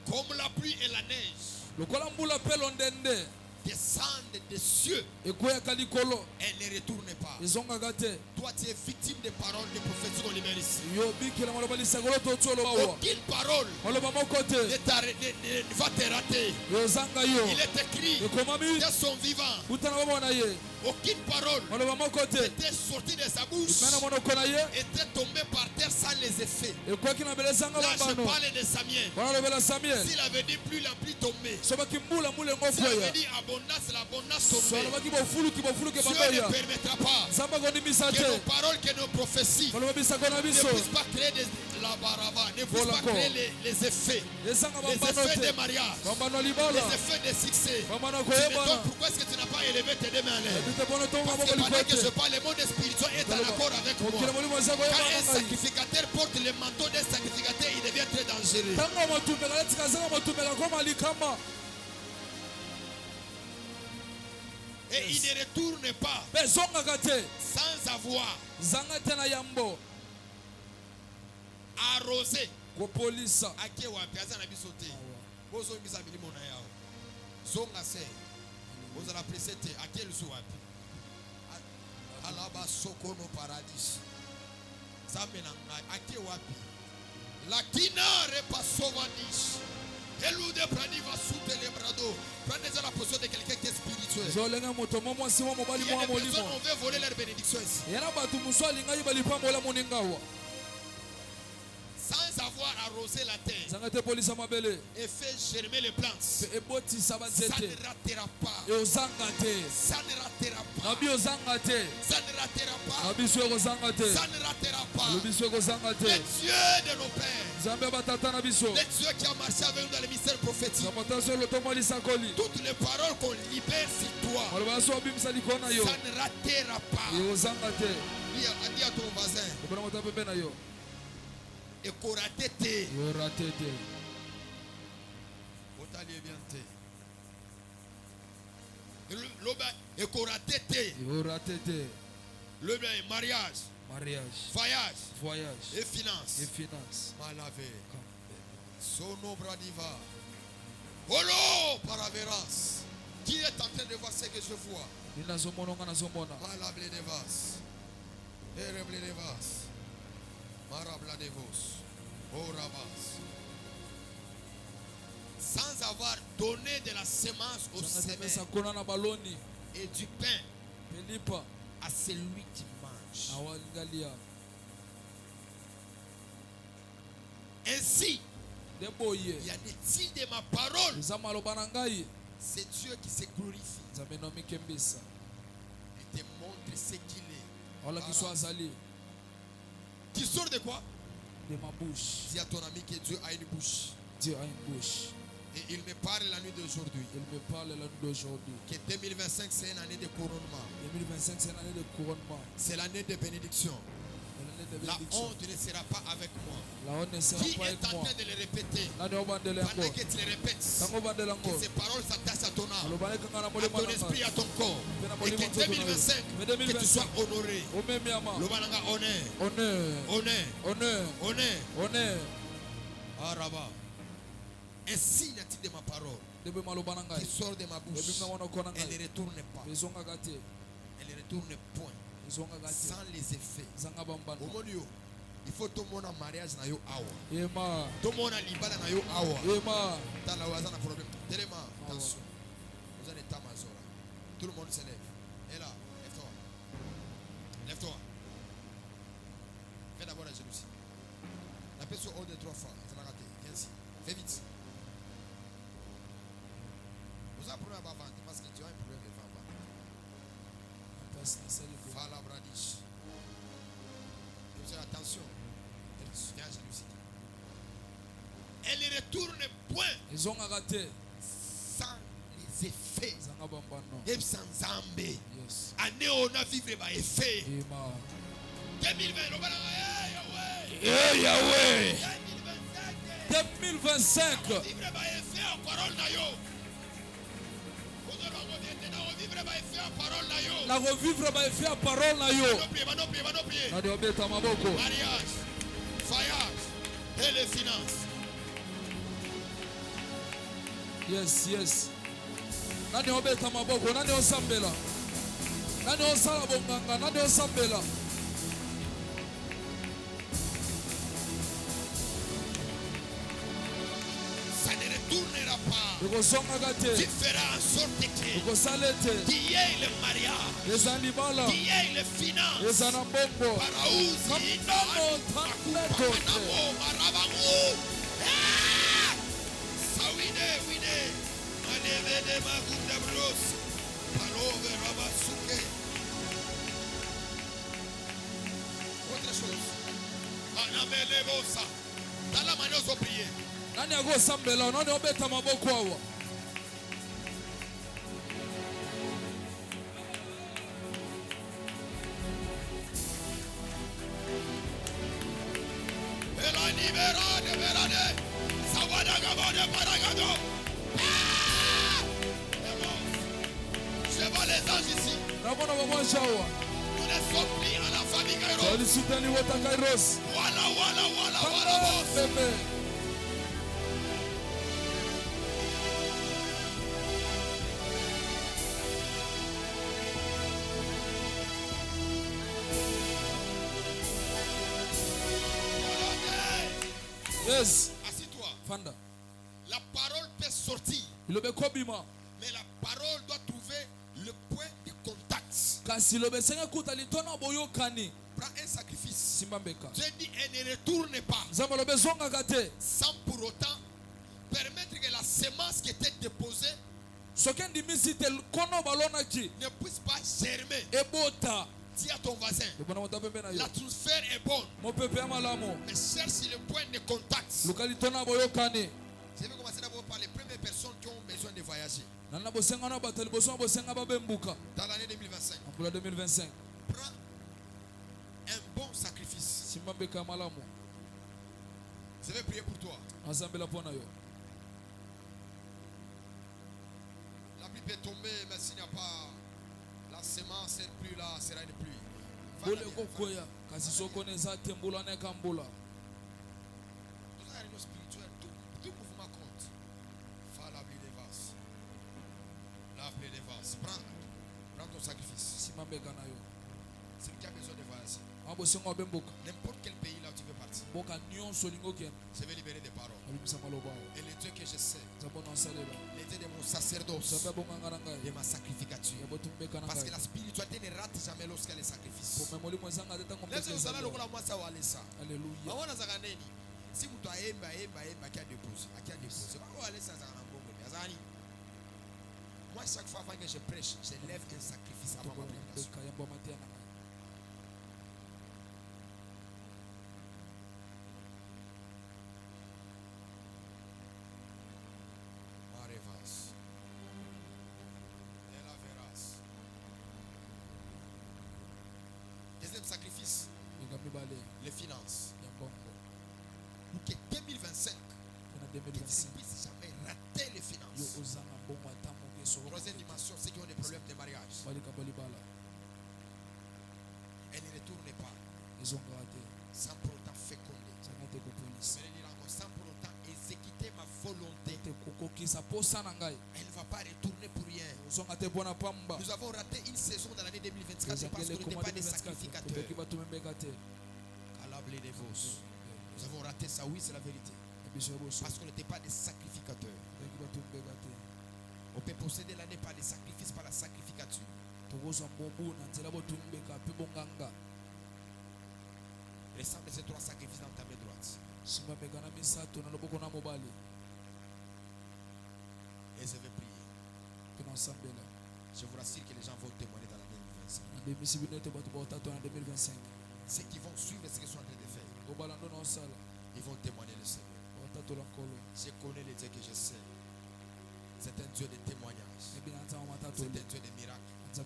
Comme la pluie et la neige descendent des cieux et ne retournent pas. Toi, tu es victime des paroles des prophètes qu'on libère ici. Aucune parole ne va te rater. Il est écrit dès son vivant. Aucune parole était sortie de sa bouche, était tombée par terre sans les effets. Là, je parle de Samuel. S'il avait dit plus la pluie tombée, s'il avait dit abondance, l'abondance tombée, Dieu ne permettra pas que nos paroles, que nos prophéties ne puissent pas créer ne puissent pas créer les effets des mariages, les effets des succès. Tu me demandes pourquoi est-ce que tu n'as pas élevé tes deux mains en l'air? Parce que pendant que je parle, le monde spirituel est en accord avec moi. Quand un sacrificateur porte le manteau d'un sacrificateur, il devient très dangereux. Et il ne retourne pas sans avoir arrosé. Vous allez apprécier à quel souhait. Alaba Sokono Paradis. Zamenanga ake wapi. Lakina repasovadis. Elude praniva soute les brado. Prenez la position de quelqu'un qui est spirituel. Il y a des personnes on veut voler leur bénédiction ici. Sans avoir arrosé la terre et fait germer les plantes, ça ne ratera pas. Ça ne ratera pas. Ça ne ratera pas. Ça ne ratera pas. Le Dieu de nos pères, le Dieu qui a marché avec nous dans le mystère prophétique, toutes les paroles qu'on libère sur toi, ça ne ratera pas. Dis à ton voisin, et qu'on raté. Et qu'on raté. Le mariage, voyage et finance. Malavé. Sono bradiva. Olo paraveras. Qui est en train de voir ce que je vois? Malablé de vas. Ereblé de vas. Marabla de vos. Orabas. Sans avoir donné de la semence au semeur et du pain à celui qui mange. Ainsi, il y a des tirs de ma parole. C'est Dieu qui se glorifie et te montre ce qu'il est. Qui sort de quoi? De ma bouche. Dis à ton ami que Dieu a une bouche. Dieu a une bouche. Et il me parle la nuit d'aujourd'hui. Que 2025 c'est une année de couronnement. 2025 c'est une année de couronnement. C'est l'année de bénédiction. La honte ne sera pas avec moi. Qui est en train de le répéter? Pendant que tu le répètes, que ces paroles s'attachent à ton âme, à ton esprit, à ton corps. Et que 2025, que tu sois honoré. Honneur. Araba. Un signe de ma parole qui sort de ma bouche. Elle ne retourne pas. Elle ne retourne point. Sans les effets. Au moment il faut tout le monde en mariage na yo awa. Tout le monde en libala na yo awa. T'as la wazana problème. Tellement attention. Vous avez ta mazora. Tout le monde se lève. Et là, lève-toi. Lève-toi. Fais d'abord la jalousie. La personne haut de 3 fois. Ça l'a raté. Viens ici. Fais vite. Vous avez un problème à vendre parce que tu as un problème de vendre. Fala bradish. Attention. Viens jalousie. Elle ne retourne point. Ils ont raté. Sans les effets. Et sans zambé. Année on a vivre par effet. 2020. Yahweh. 2025. Vivre par effet en parole na yo. La revivre by faire parole na yo. Mariage, voyage et les finances. Yes, yes. Nani obeta maboko, nani osambela. Nani osala bonganga, nani osambela. Ça ne retournera pas. Tu feras en sorte que qui est le mariage, qui est les finances, Paraouzi, Marabangu, Sawide, Wide, Manevede Magunda Bros, Palove Rabasuke. Autre chose, Anamele Bosa, dans la manière de prier. Nani ago sambela, nani obeta maboko awa. Elani verade, verade, Savada Gabode Paragado. Je vois les anges ici. Nous ne sommes plus à la famille Kairos. Voilà, voilà, voilà, voilà, boss. Yes. Assis-toi. Fanda. La parole peut sortir. Mais la parole doit trouver le point de contact. Prends un sacrifice. Dieu dit elle ne retourne pas. Sans pour autant permettre que la semence qui était déposée ne puisse pas germer. Dis à ton voisin, l'atmosphère est bonne, mais cherche le point de contact. Je vais commencer d'abord par les premières personnes qui ont besoin de voyager. Dans l'année 2025, prends un bon sacrifice. Je vais prier pour toi. La pluie peut tomber, mais s'il n'y a pas la semence, elle plus là, sera une pluie. Tout ça, spirituel, tout mouvement compte. Fais la pluie des vases. La pluie des vases. Prends ton sacrifice. Celui qui a besoin de voyager. N'importe quel pays là où tu veux partir. Je vais libérer des paroles. Et le Dieu que je sais, le Dieu de mon sacerdoce, de ma sacrificature. Parce que la spiritualité ne rate jamais lorsqu'elle est sacrifice. Alléluia. Si vous avez qui a déposé, moi chaque fois avant que je prêche, je lève un sacrifice avant ma prédication. Deuxième sacrifice, les finances. Pour que 2025 ne puisse jamais rater les finances. Troisième dimension, ceux qui ont des problèmes de mariage. Elle ne retourne pas sans pour autant féconder. Sans pour autant Elle ne va pas retourner pour rien. Nous avons raté une saison dans l'année 2024 parce qu'on n'était pas des sacrificateurs. Nous avons raté ça, oui, c'est la vérité. Parce qu'on n'était pas des sacrificateurs. On peut posséder l'année par des sacrifices, par la sacrificature. Ressemble ces 3 sacrifices dans ta main droite. Et je vais prier. Je vous rassure que les gens vont témoigner dans l'année 2025. Ceux qui vont suivre ce qu'ils sont en train de faire, ils vont témoigner le Seigneur. Je connais le Dieu que je sais. C'est un Dieu de témoignages. C'est un Dieu de miracles. C'est un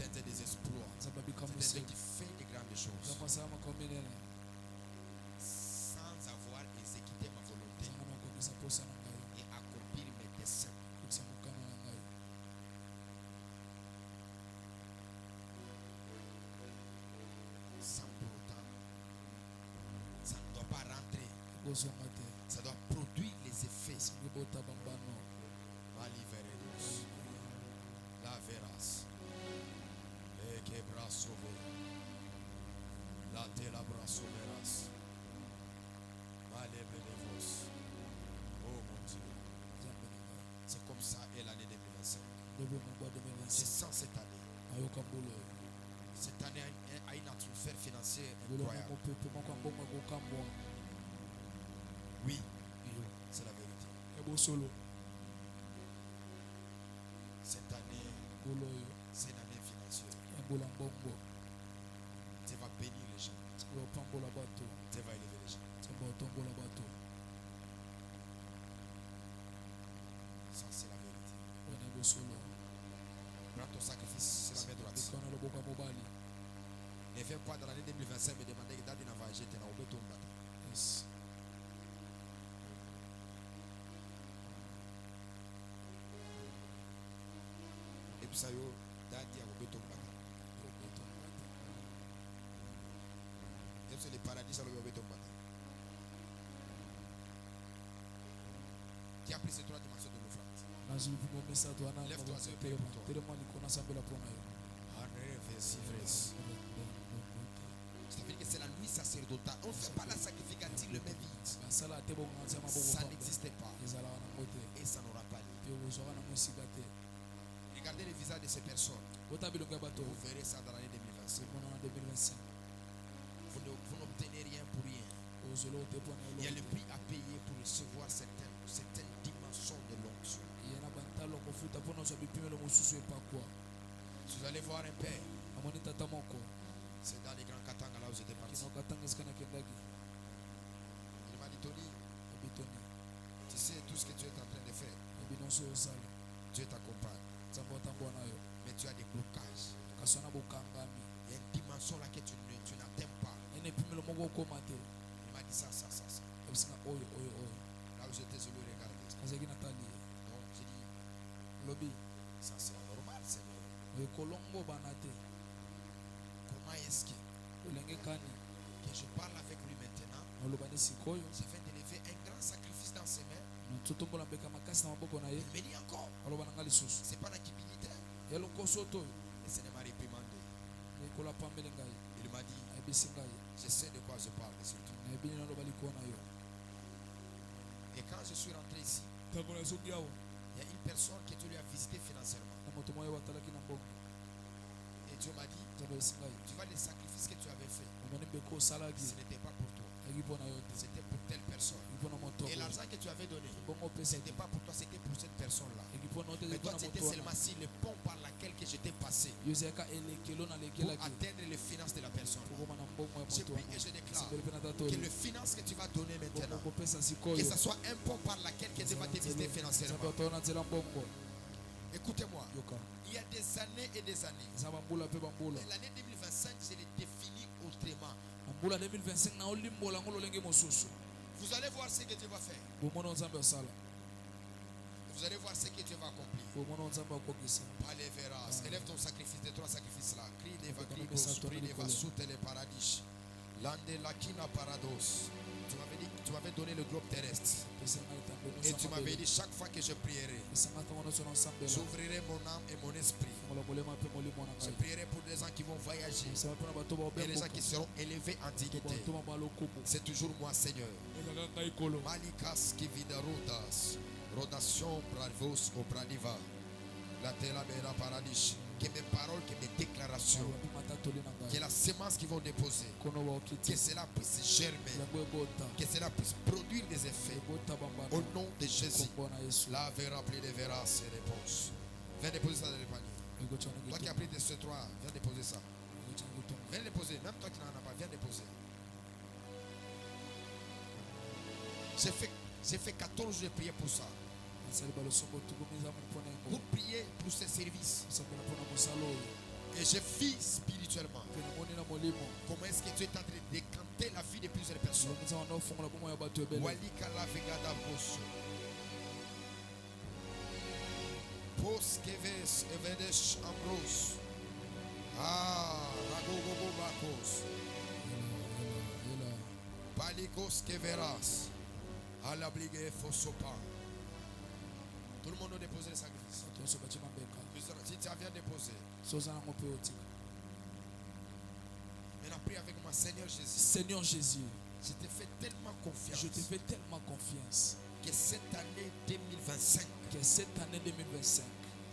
Dieu des exploits. C'est un Dieu qui fait de grandes choses. Sans avoir exécuté ma volonté et accomplir mes desseins. Sans pour autant, ça ne doit pas rentrer. Ça doit produire les effets. La veras. Et que bras sauvé. La tela bras sauveras. Allez, bénévos. Oh mon Dieu. C'est comme ça et l'année 2025. C'est sans cette année. Cette année a une atmosphère financière incroyable. Oui, c'est la vérité. Cette année, c'est une année financière. Tu vas bénir les gens. Tu vas élever les gens. Ça, c'est la vérité. Prends ton sacrifice, c'est la main droite. Ne viens pas dans l'année 2025 me demander que date n'a pas jeté dans le tombe. Et puis ça y est, date a le tombe. Et c'est le paradis, ça le tombe. Qui a pris ces 3 dimensions de l'offrande? Lève-toi, c'est pour toi. C'est-à-dire que c'est la nuit sacerdotale. On ne fait pas la sacrificative le même vide. Ça n'existait pas. Et ça n'aura pas lieu. Regardez les visages de ces personnes. Vous verrez ça dans l'année 2025. Vous n'obtenez rien pour rien. Il y a le prix à payer pour recevoir certaines dimensions de l'onction. Vous allez voir un père. C'est dans les grands Katanga là où j'étais parti. Il m'a dit, Tony, tu sais tout ce que tu es en train de faire. Dieu t'accompagne. Mais tu as des blocages. Il y a une dimension là que tu n'atteins pas. Il m'a dit ça. Là où j'étais, je le regardais. Donc j'ai dit, ça c'est normal, Seigneur. Comment est-ce que je parle avec lui maintenant? Je viens d'élever un grand sacrifice dans ses mains. Il me dit encore, c'est pas la cupidité. Et ce n'est pas réprimandé. Il m'a dit, je sais de quoi je parle. Et quand je suis rentré ici, il y a une personne qui lui a visité financièrement. Et Dieu m'a dit, tu vois les sacrifices que tu avais fait, ce n'était pas pour toi, c'était pour telle personne. Et l'argent que tu avais donné, ce n'était pas pour toi, c'était pour cette personne-là. Mais toi, c'était seulement si le pont par laquelle que j'étais passé pour atteindre les finances de la personne. Je prie et je déclare que le finance que tu vas donner maintenant, que ce soit un pont par laquelle que Dieu va te visiter financièrement. Écoutez-moi, il y a des années et des années. L'année 2025, je l'ai définie autrement. Vous allez voir ce que Dieu va faire. Vous allez voir ce que Dieu va accomplir. Allez, verras. Élève ton sacrifice, les 3 sacrifices là. Crie des vagues, prie des vassoutes et les paradis. Lande Lakina Parados. Tu m'avais donné le globe terrestre. Et tu m'avais dit chaque fois que je prierai, j'ouvrirai mon âme et mon esprit. Je prierai pour des gens qui vont voyager et les gens qui seront élevés en dignité. C'est toujours moi, Seigneur. Malikas qui vidarutas, rodation bravos au bradiva, la telamera paradis. Que mes paroles, que mes déclarations, que la semence qu'ils vont déposer, que cela puisse germer, que cela puisse produire des effets. Au nom de Jésus, là, verra plus de verras ses réponses. Viens déposer ça dans le panier. Toi qui as pris de ce trois, viens déposer ça. Viens déposer, même toi qui n'en as pas, viens déposer. J'ai fait 14 jours de prière pour ça. Pour prier pour ces services. Et je vis spirituellement. Comment est-ce que tu es en train de décanter la vie de plusieurs personnes? Walika la vegada bosso. Poskeves evedesh ambros. Ah, ragogogo bakos. Palikos keveras. Alabligue fosopa. Tout le monde a déposé le sacrifice. Si tu as bien déposé. Maintenant prie avec moi, Seigneur Jésus. Seigneur Jésus, Je te fais tellement confiance. je te fais tellement confiance Que cette année 2025, que cette année 2025,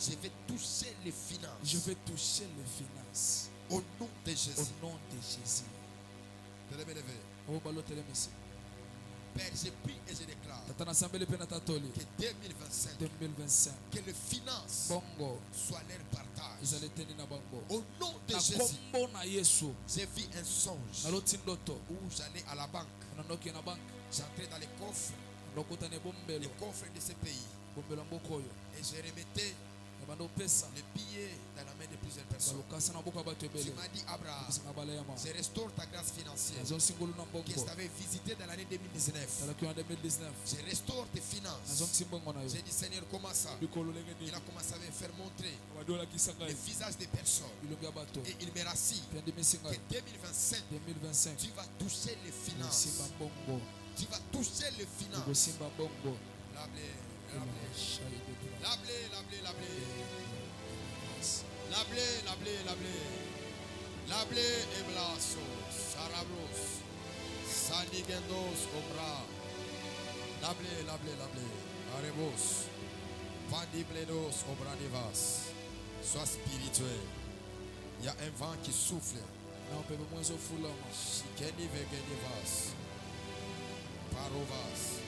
je vais toucher les finances. je vais toucher les finances Au nom de Jésus. au nom de Jésus. Père, je prie et je déclare Que que 2025, 2025, que les finances bongo soient leur partage. izaleteni na bango. Au nom de Na Jésus, kombo na Yesu, j'ai vu un songe naloti ndoto, où j'allais à la banque. nandoki na bank, J'entrais dans les coffres ndokutane bombelo, de ce pays. bombelo mboko oyo, Et je remettais ebanda opesa, les billets dans la main de plusieurs personnes. balokasa na mboka ya bato Tu ebele, m'as dit, Abraham, opesanga balayama, je restaure ta grâce financière nazosingolu na que mbongo, je t'avais visité dans l'année 2019. talaki wana 2019, Je restaure tes finances. nazongisi mbongo na yo, J'ai dit, Seigneur, comment ça? bikolo lenge Il nini, a commencé à me faire montrer badolakisa le ngai, visage des personnes. bilongi ya bato, Et il me rassure mpe andimisi que ngai, 2025, 2025, tu vas toucher les finances. kosimba mbongo, Tu vas toucher les finances. kosimba mbongo, La blé, la blé, la blé, la blé, la blé. La blé, la blé, la blé. La blé et blaso. Sarabros. Sanigendos obra. La blé, la blé, la blé. Arebos. Pandibledos obradivas. Sois spirituel. Il y a un vent qui souffle. na upepo mwenzi ofulama, Shikeni vegenivas. Parovas.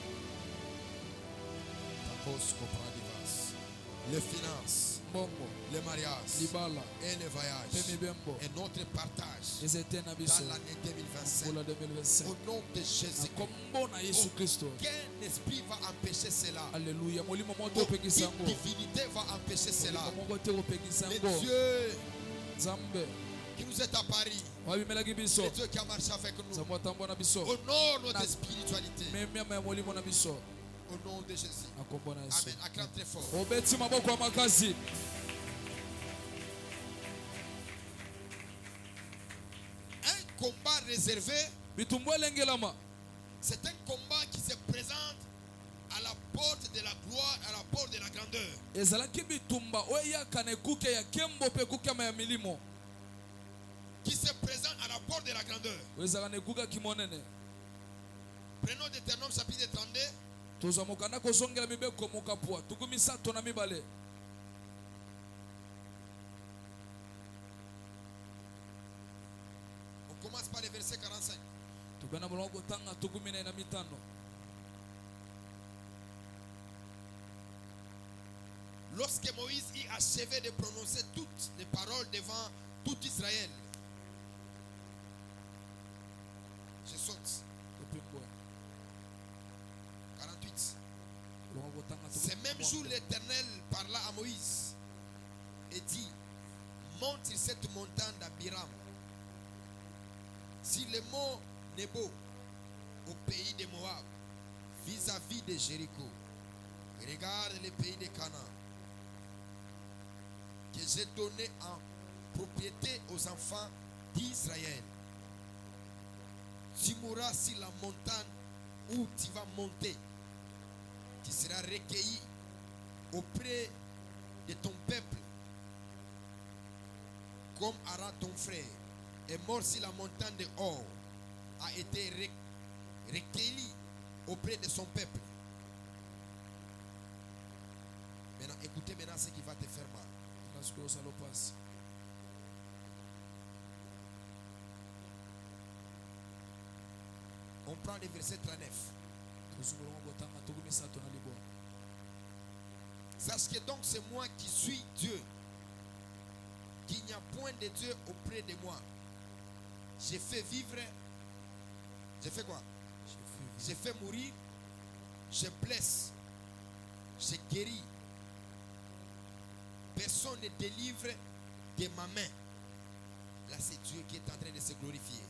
Takos kopradivas. Les finances, mbongo, les mariages libala, et les mpe voyages mibembo, et notre partage ezete na biso, dans l'année 2025. mbula 2025, Au nom de na Jésus, kombo na Yesu Kristo, aucun esprit va empêcher cela. alleluya, molimo moto opekisa Aucune yango, divinité va empêcher cela. molimo moko te opekisa Le yango, Dieu nzambe qui nous est à Paris, wabimelaki biso, le Dieu qui a marché avec nous, nzambe atambola na biso, honore notre spiritualité. memiama ya molimo na biso, Au nom de Jésus. na kombo na Yesu. Amen. Acclame très fort. Obeti maboko ya makasi. Un combat réservé, Bitumbu elengelama, c'est un combat qui se présente à la porte de la gloire, à la porte de la grandeur. ezalaki bitumba oyaka na ekuke ya kembo mpe ekukama ya milimo, Qui se présente à la porte de la grandeur. ezalaka na ekuke ya kimonene. Prenons Deutéronome chapitre 32. Tozwa mokanda kozongela mibeko mokapwa tuku misato na mibale. On commence par le verset 45. Tokenda molongo kotanga tuku minei na mitano. Lorsque Moïse eut achevé de prononcer toutes les paroles devant tout Israël, je saute. Topimbwa. 48. Molongo kotanga tuku. Ce même jour, l'Éternel parla à Moïse et dit, monte sur cette montagne d'Abiram, sur le mont Nebo, au pays de Moab, vis-à-vis de Jéricho. Regarde le pays de Canaan, que j'ai donné en propriété aux enfants d'Israël. tu mourras sur la montagne où tu vas monter. Tu seras recueilli auprès de ton peuple, comme Ara ton frère est mort sur la montagne de Or, a été recueilli auprès de son peuple. Maintenant, écoutez maintenant ce qui va te faire mal. On prend le verset 39. Sache que donc c'est moi qui suis Dieu, qu'il n'y a point de Dieu auprès de moi. J'ai fait vivre, j'ai fait quoi? J'ai fait mourir, je blesse, je guéris. Personne ne délivre de ma main. Là c'est Dieu qui est en train de se glorifier.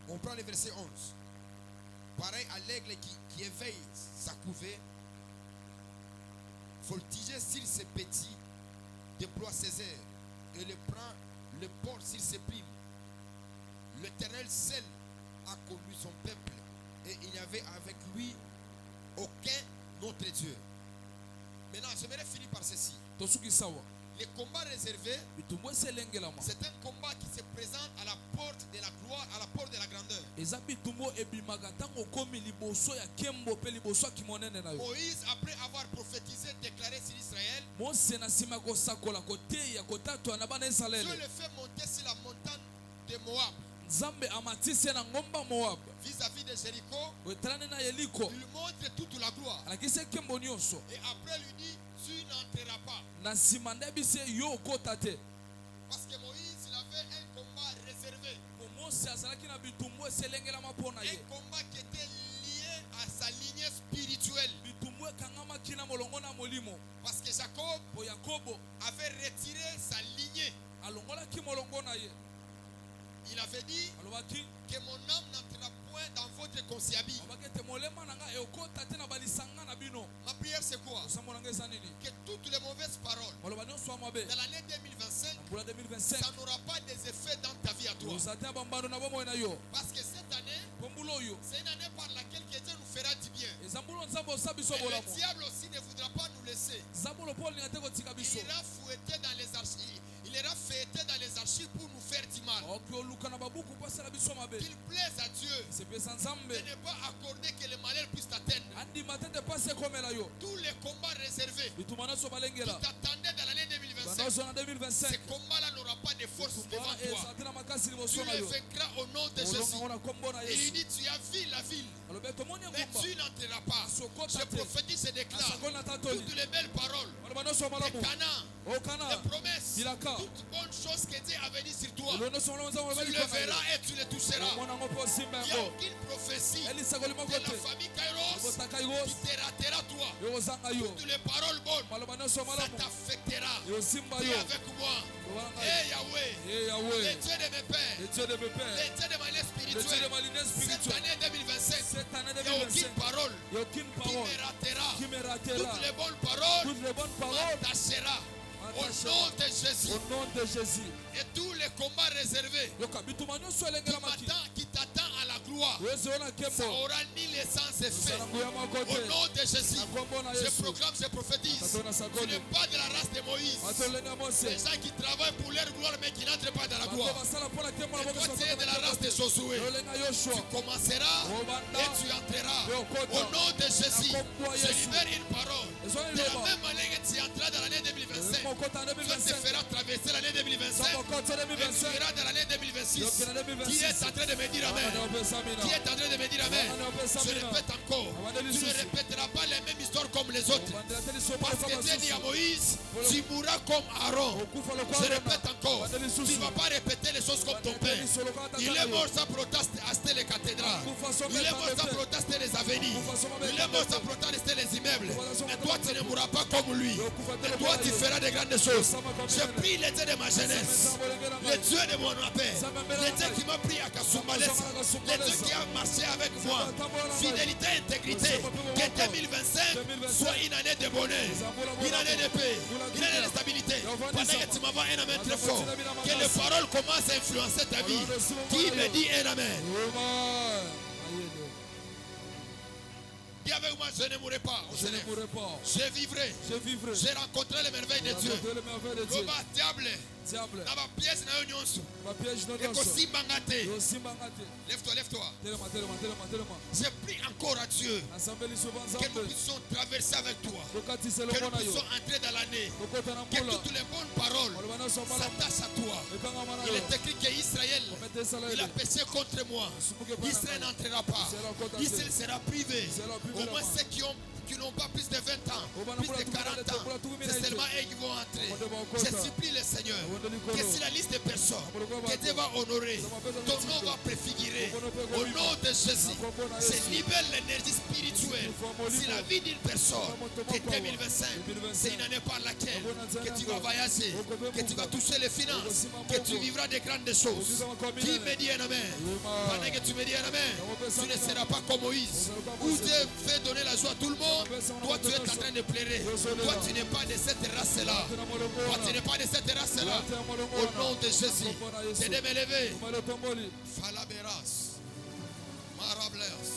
On prend le verset 11. Pareil à l'aigle qui éveille sa couvée, voltiger s'il se petit, déploie ses airs et le prend, le porte s'il se prime. L'Éternel seul a connu son peuple et il n'y avait avec lui aucun autre Dieu. Maintenant, j'aimerais finir par ceci. Les combats réservés, c'est un combat qui se présente à la porte de la gloire, à la porte de la grandeur. Moïse, après avoir prophétisé, déclaré sur Israël, Dieu le fait monter sur la montagne de Moab. Vis-à-vis de Jéricho, il montre toute la gloire. Et après lui dit, tu n'entreras pas. Parce que Moïse, il avait un combat réservé. Un combat qui était lié à sa lignée spirituelle. Parce que Jacob avait retiré sa lignée. Il avait dit que mon âme n'entrera point dans votre conciergerie. Ma prière c'est quoi? Que toutes les mauvaises paroles dans l'année 2025, ça n'aura pas des effets dans ta vie à toi. Parce que cette année, c'est une année par laquelle Dieu nous fera du bien. Et le diable aussi ne voudra pas nous laisser. Il ira fouetter dans les archives. Il ira fêter dans les archives pour nous faire du mal. Qu'il plaise à Dieu de ne pas accorder que le malheur puisse t'atteindre. Tous les combats réservés qui t'attendaient dans l'année 2025, ces combats-là n'auront pas de force devant toi. Tu les vaincras au nom de Jésus. Et il dit, tu as vu la ville, mais tu n'entreras pas. Je prophétise et déclare toutes les belles paroles, les canards, les promesses, toutes bonnes choses que Dieu avait dit sur toi. Tu le verras et tu les toucheras. Il n'y a aucune prophétie de la famille Kairos qui te ratera toi. Toutes les paroles bonnes, ça t'affectera. Dis avec moi. Hey Yahweh, le Dieu de mes pères, le Dieu de ma ligne spirituelle, cette année 2025, il n'y a aucune parole qui me ratera. Toutes les bonnes paroles m'attachera. Au nom de Jésus. Et tous les combats réservés qui t'attend à la gloire, ça aura ni l'essence effet. Au nom de Jésus, je proclame, je prophétise. Tu n'es pas de la race de Moïse. Les gens qui travaillent pour leur gloire mais qui n'entrent pas dans la gloire. Et toi tu es de la race de Josué. Tu commenceras et tu entreras. Au nom de Jésus, je libère une parole. De la même manière que tu entreras dans l'année 2025, Dieu te fera traverser l'année 2025 et tu verras dans l'année 2026. Qui est en train de me dire amen? Qui est en train de me dire amen? Je répète encore, tu ne répéteras pas les mêmes histoires comme les autres. Parce que Dieu dit à Moïse, tu mourras comme Aaron. Je répète encore, tu ne vas pas répéter les choses comme ton père. Il est mort sans protester les cathédrales. Il est mort sans protester les avenues. Il est mort sans protester les immeubles. faible. Mais toi, tu ne mourras pas comme lui. Mais toi, tu feras de grandes choses. Je prie le Dieu de ma jeunesse, le Dieu de mon père, le Dieu qui m'a pris à Kasumbalesa, le Dieu qui a marché avec moi. Fidélité, intégrité. Que 2025 soit une année de bonheur, une année de paix, une année de stabilité. Pendant que tu m'envoies un amen très fort, que les paroles commencent à influencer ta vie. Qui me dit un amen? Dis avec moi, je ne mourrai pas. Je vivrai. J'ai rencontré les merveilles de Dieu. Loba diable. Na ba pièce na yo nyonso. Ekosimbanga te. Lève-toi, lève-toi. Je prie encore à Dieu que nous puissions traverser avec toi, que nous puissions entrer dans l'année, que toutes les bonnes paroles s'attachent à toi. Il est écrit qu'Israël, il a péché contre moi. Israël n'entrera pas. Israël sera privé. Au moins ceux qui n'ont pas plus de 20 ans, plus de 40 ans, c'est seulement eux qui vont entrer. Je supplie le Seigneur que si la liste des personnes que Dieu va honorer, ton nom va préfigurer. Au nom de Jésus, c'est libère l'énergie spirituelle. Si la vie d'une personne, que 2025, c'est une année par laquelle que tu vas voyager, que tu vas toucher les finances, que tu vivras de grandes choses. Qui me dit un amen? Pendant que tu me dis un amen, tu ne seras pas comme Moïse, où Dieu fait donner la joie à tout le monde. Toi, tu es en train de pleurer. Toi, tu n'es pas de cette race-là. Toi, tu n'es pas de cette race-là. Au nom de Jésus, c'est de me lever. Falaberas, Marableas,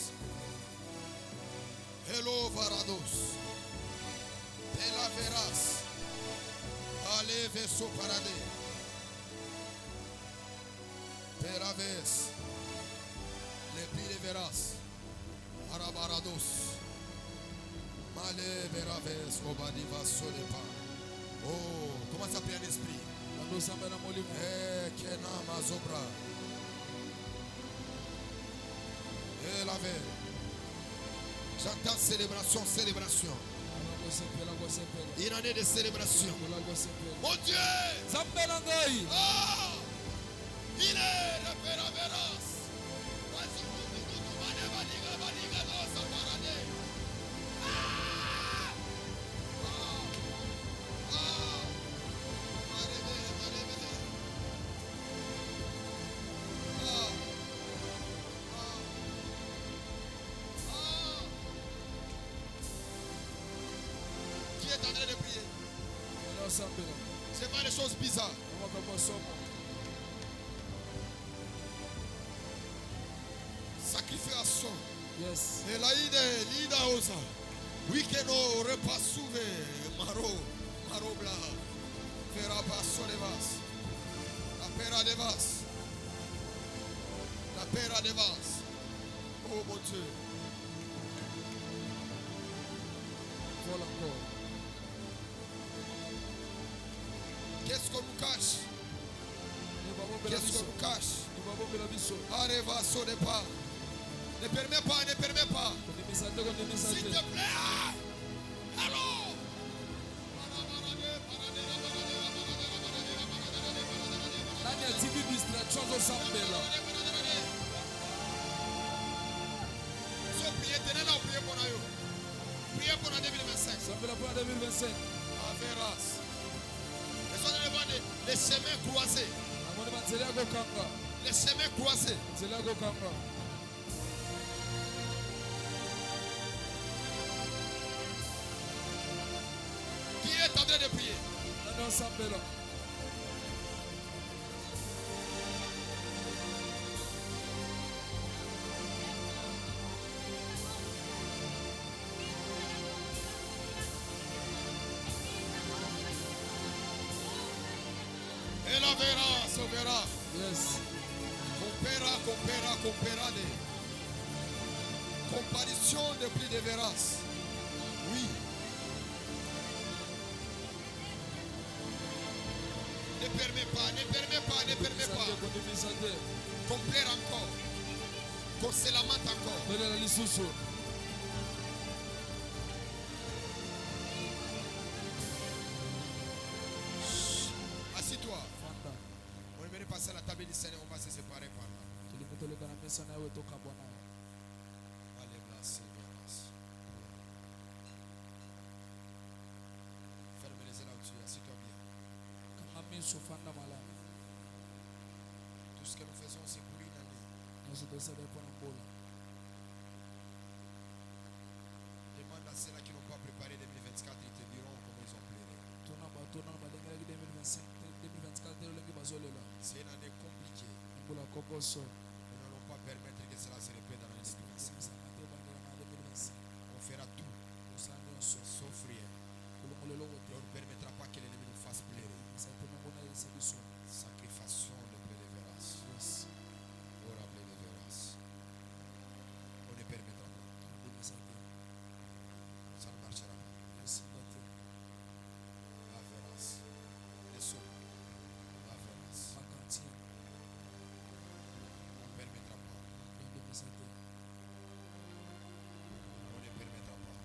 Hello Varados, Pelaveras, Ale Veso Parade, Peraves, Lepileveras, Arabarados. Male veraves obadiva solepa. Oh, comment ça s'appelle un esprit? Kena mazobra. La veille. J'entends célébration, célébration. Une année de célébration. Mon Dieu! Oh! Il est le Peraveras. C'est pas des choses bizarres. Sacrification. Yes. Et là, il y a osa. Weekend au repas souvé. Maro bla. Fera passo de vas. La pera de vas. La pera de vas. Oh mon Dieu. Voilà encore. Qu'est-ce qu'on nous cache? Qu'est-ce qu'on nous cache? Arriva sur les pas. Ne permets pas, ne permets pas. S'il te plaît. Allô? Priez pour la 2025. Averras. Les chemins croisés. Les chemins croisés. Qui est en train de prier? Et la verra. Yes. Compara de comparition de prix de veras. Oui. Ne permets pas. Qu'on plaire encore. Qu'on se lamente encore. Assis-toi. On aimerait passer à la table du Seigneur, on va se séparer par là. Allez, Tout ce que nous faisons, c'est pour une année. Demande à ceux-là qui n'ont pas préparé 2024, ils te diront comment ils ont pleuré. C'est une année compliquée. Nous n'allons pas permettre que cela se répète dans l'année 2025. On fera tout, sauf rien. Et on ne permettra pas que l'ennemi nous fasse pleurer. Sacrification de prévéérance. Ora prévéérance. On ne permettra pas. Ça ne marchera pas. Avérance. Laissons. Avérance. On ne permettra pas. On ne permettra pas.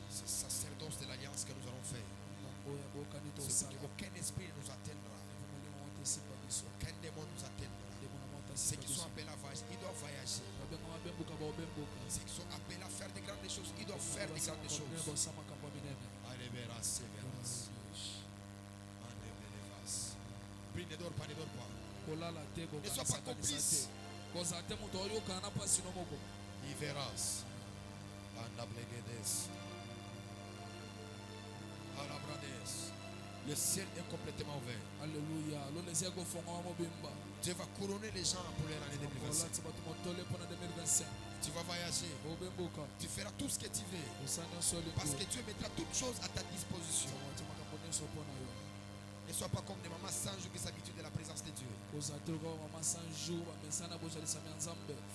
Ce sacerdoce de l'alliance que nous allons faire, c'est que aucun esprit ne nous atteindra, aucun démon nous atteindra. Ceux qui sont appelés à voyager, ils doivent voyager. Ceux qui sont appelés à faire de grandes choses, ils doivent faire de grandes choses. Prie, ne dors pas, ne dors pas. Ne sois pas complice. Libérance. Le ciel est complètement ouvert. Alléluia. Dieu va couronner les gens pour l'année 2025. Tu vas voyager. Tu feras tout ce que tu veux. Parce que Dieu mettra toutes choses à ta disposition. Ne sois pas comme des mamans sans jour qui s'habituent de la présence de Dieu.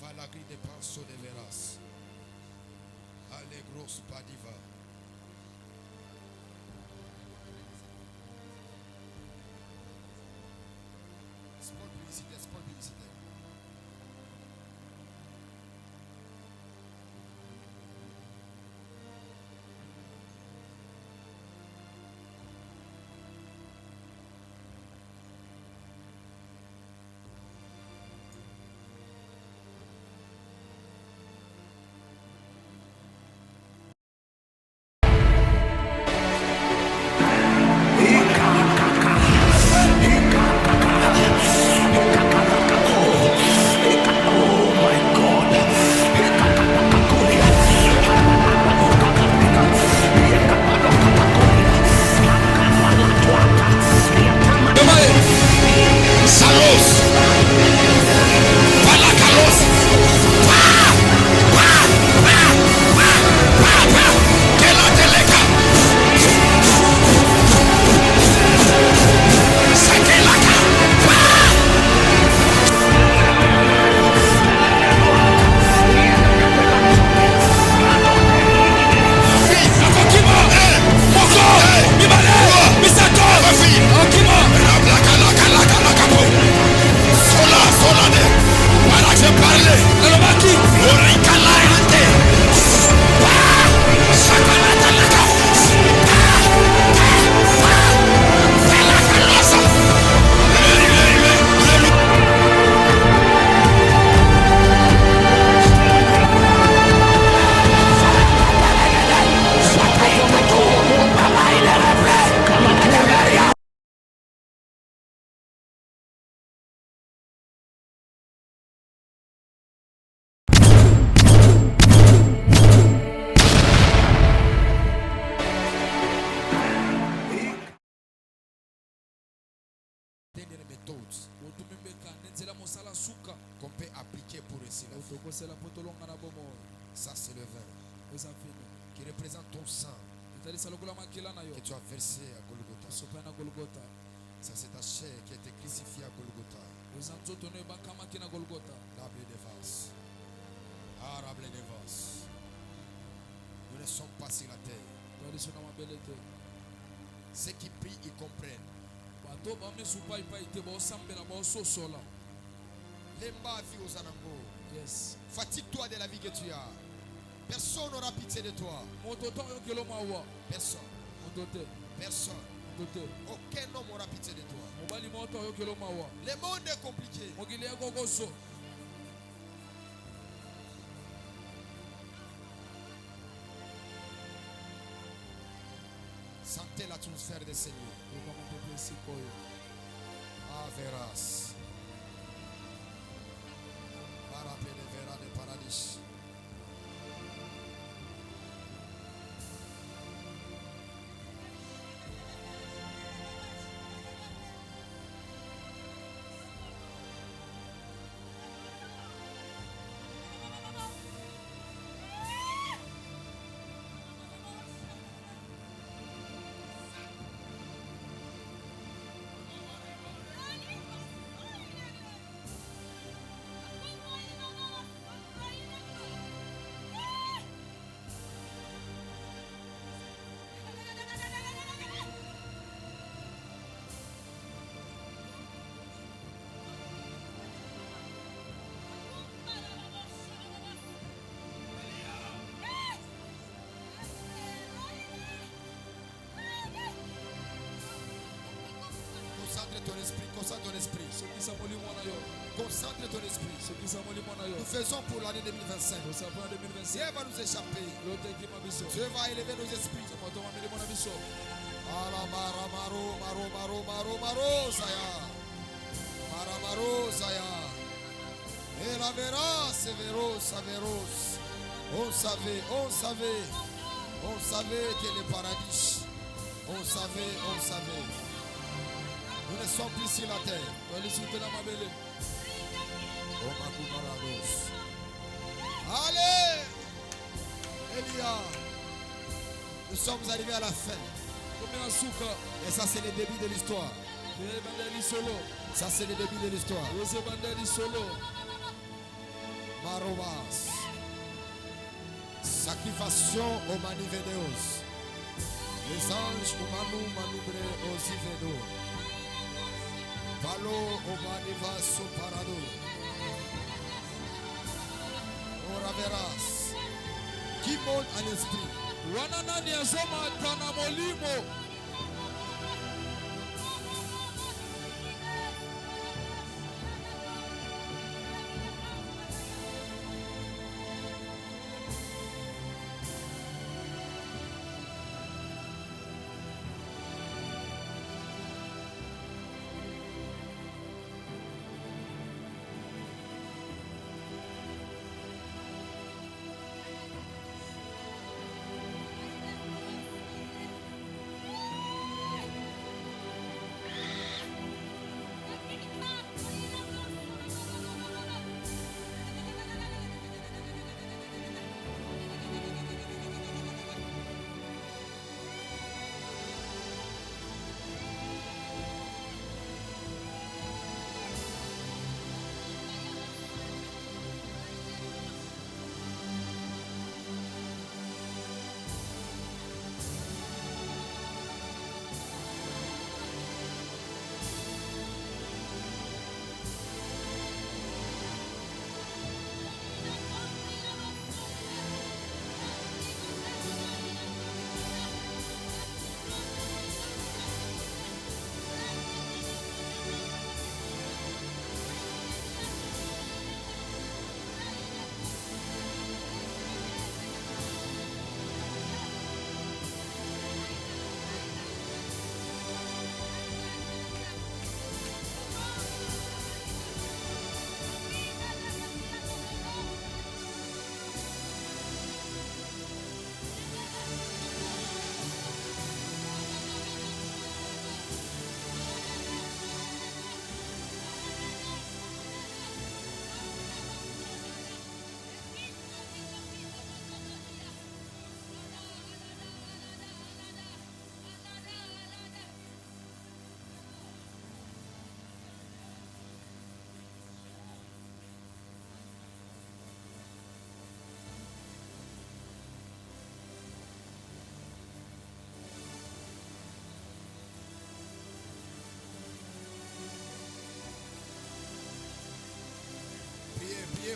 Va la grille des pinceaux de Véras. Allez, grosse padiva. Sport publicité, sport publicité. Qu'on peut appliquer pour réussir la vie. Ça c'est le vin qui représente ton sang que tu as versé à Golgotha. Ça c'est ta chair qui a été crucifiée à Golgotha. Arable de vase. Nous ne sommes pas sur la terre. Ceux qui prient, ils comprennent. Yes. Fatigue-toi de la vie que tu as. Personne n'aura pitié de toi. Personne. Personne. Aucun homme n'aura pitié de toi. Le monde est compliqué. Sentez l'atmosphère des Seigneurs. Averas. Parapele vera de paradis. Concentre ton esprit, concentre ton esprit. Concentre ton esprit. Nous faisons pour l'année 2025. Dieu va nous échapper. Dieu va élever nos esprits. Et la vera, c'est véros. On savait que le paradis. On savait. Nous ne sommes plus sur la terre. Allez, Elia, nous sommes arrivés à la fin. Et ça, c'est le début de l'histoire. Ça, c'est le début de l'histoire. Marobas. Sacrification au maniveneos. Les anges au manubre aux ivedo. Valo au manivaso parado. Ora veras. Qui monte en esprit.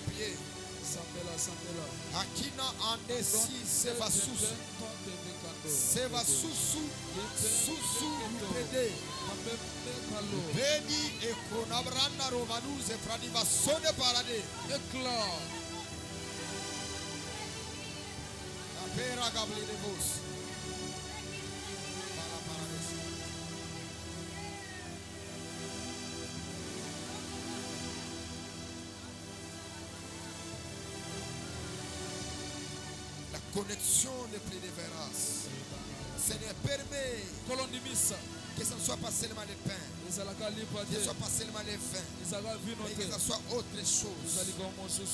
Priez. Akina andesi sevasusu. Sevasusu. Susu lupede. Beni e konabranda romanuze pradiva sone parade. Éclat. Apera gabli de vos. connexion de Plideveras. Seigneur, permet que ce ne soit pas seulement le pain, que ce ne soit pas seulement les vins, mais que ce soit autre chose.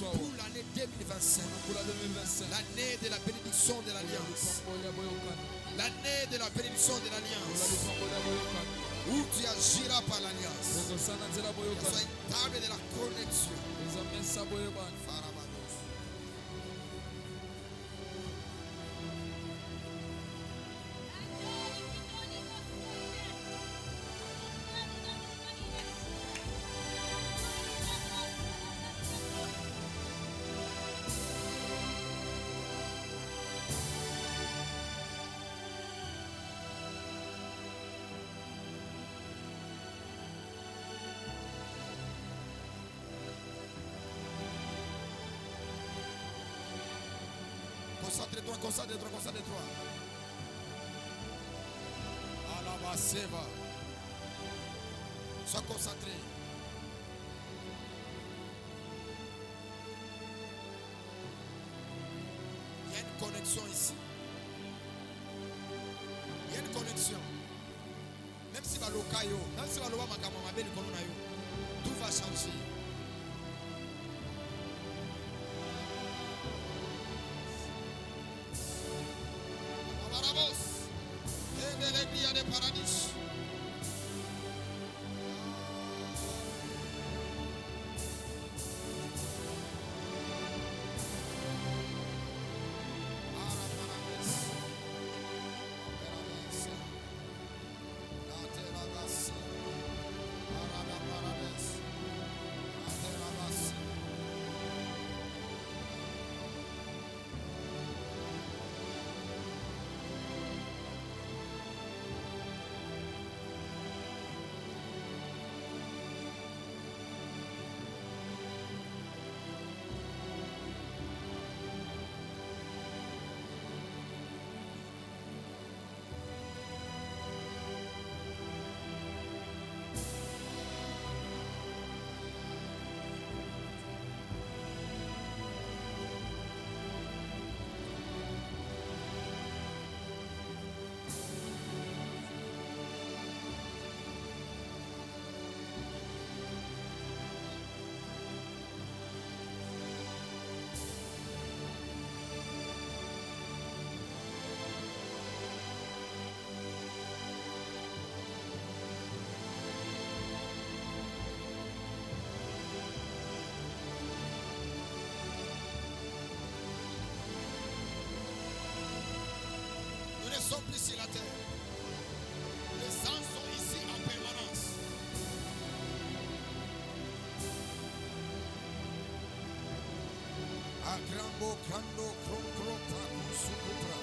Pour l'année 2025, l'année de la bénédiction de l'Alliance, l'année de la bénédiction de l'Alliance, où tu agiras par l'Alliance, que ce soit une table de la connexion. Concentre-toi, concentre-toi, concentre-toi. Alabaseva. Sois concentré. Il y a une connexion ici. Il y a une connexion. Même si va l'okayo, même si va l'owa makamamabe le kolonayo, tout va changer. De paradis. Nous ne sommes plus sur la terre. Les anges sont ici en permanence. Agrambo, Krando, Kronkro, Taku, Sukupra.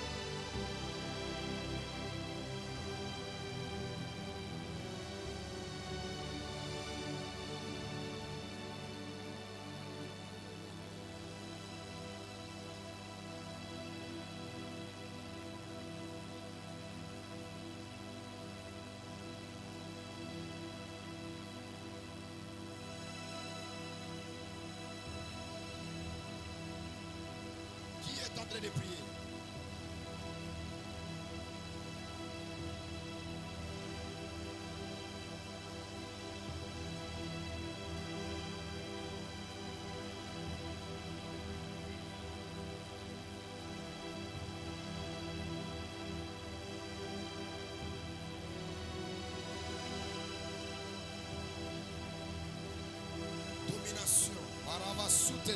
En train de prier. Domination, Paravasute.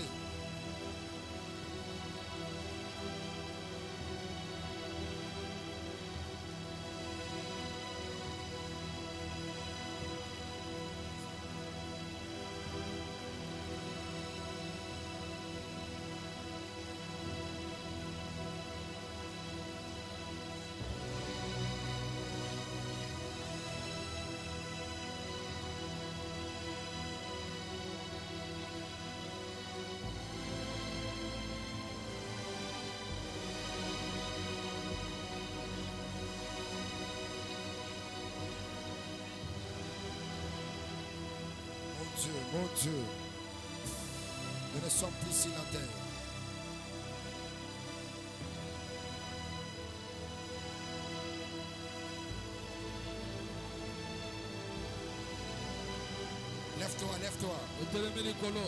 Dieu, mon Dieu, nous ne sommes plus sur la terre. Lève-toi, lève-toi. otelemi likolo.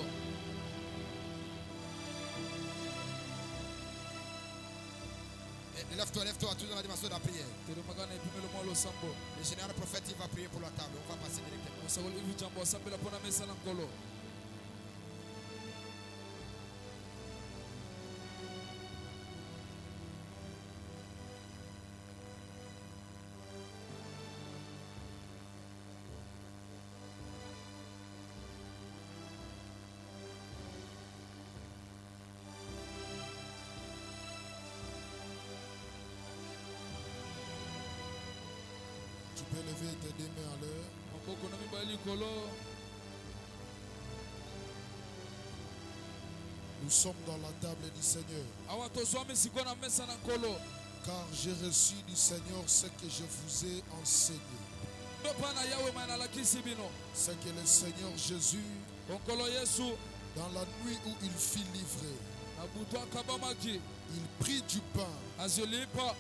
Lève-toi, lève-toi, tout dans la dimension de la prière. Telemaka na epimelo mwa losambo. Le général prophète, il va prier pour la table. On va passer directement. Osakoli ivi jambo asambela mpona mesa na nkolo. Tu peux lever tes deux mains à l'air. Maboko na mibali likolo. Nous sommes dans la table du Seigneur. Awa tozwami sikoyo na mesa na nkolo. Car j'ai reçu du Seigneur ce que je vous ai enseigné. Ndopa na Yawe mai nalakisi bino. C'est que le Seigneur Jésus, Onkolo Yesu dans la nuit où il fut livré, na butu akabamaki. il prit du pain Azilipa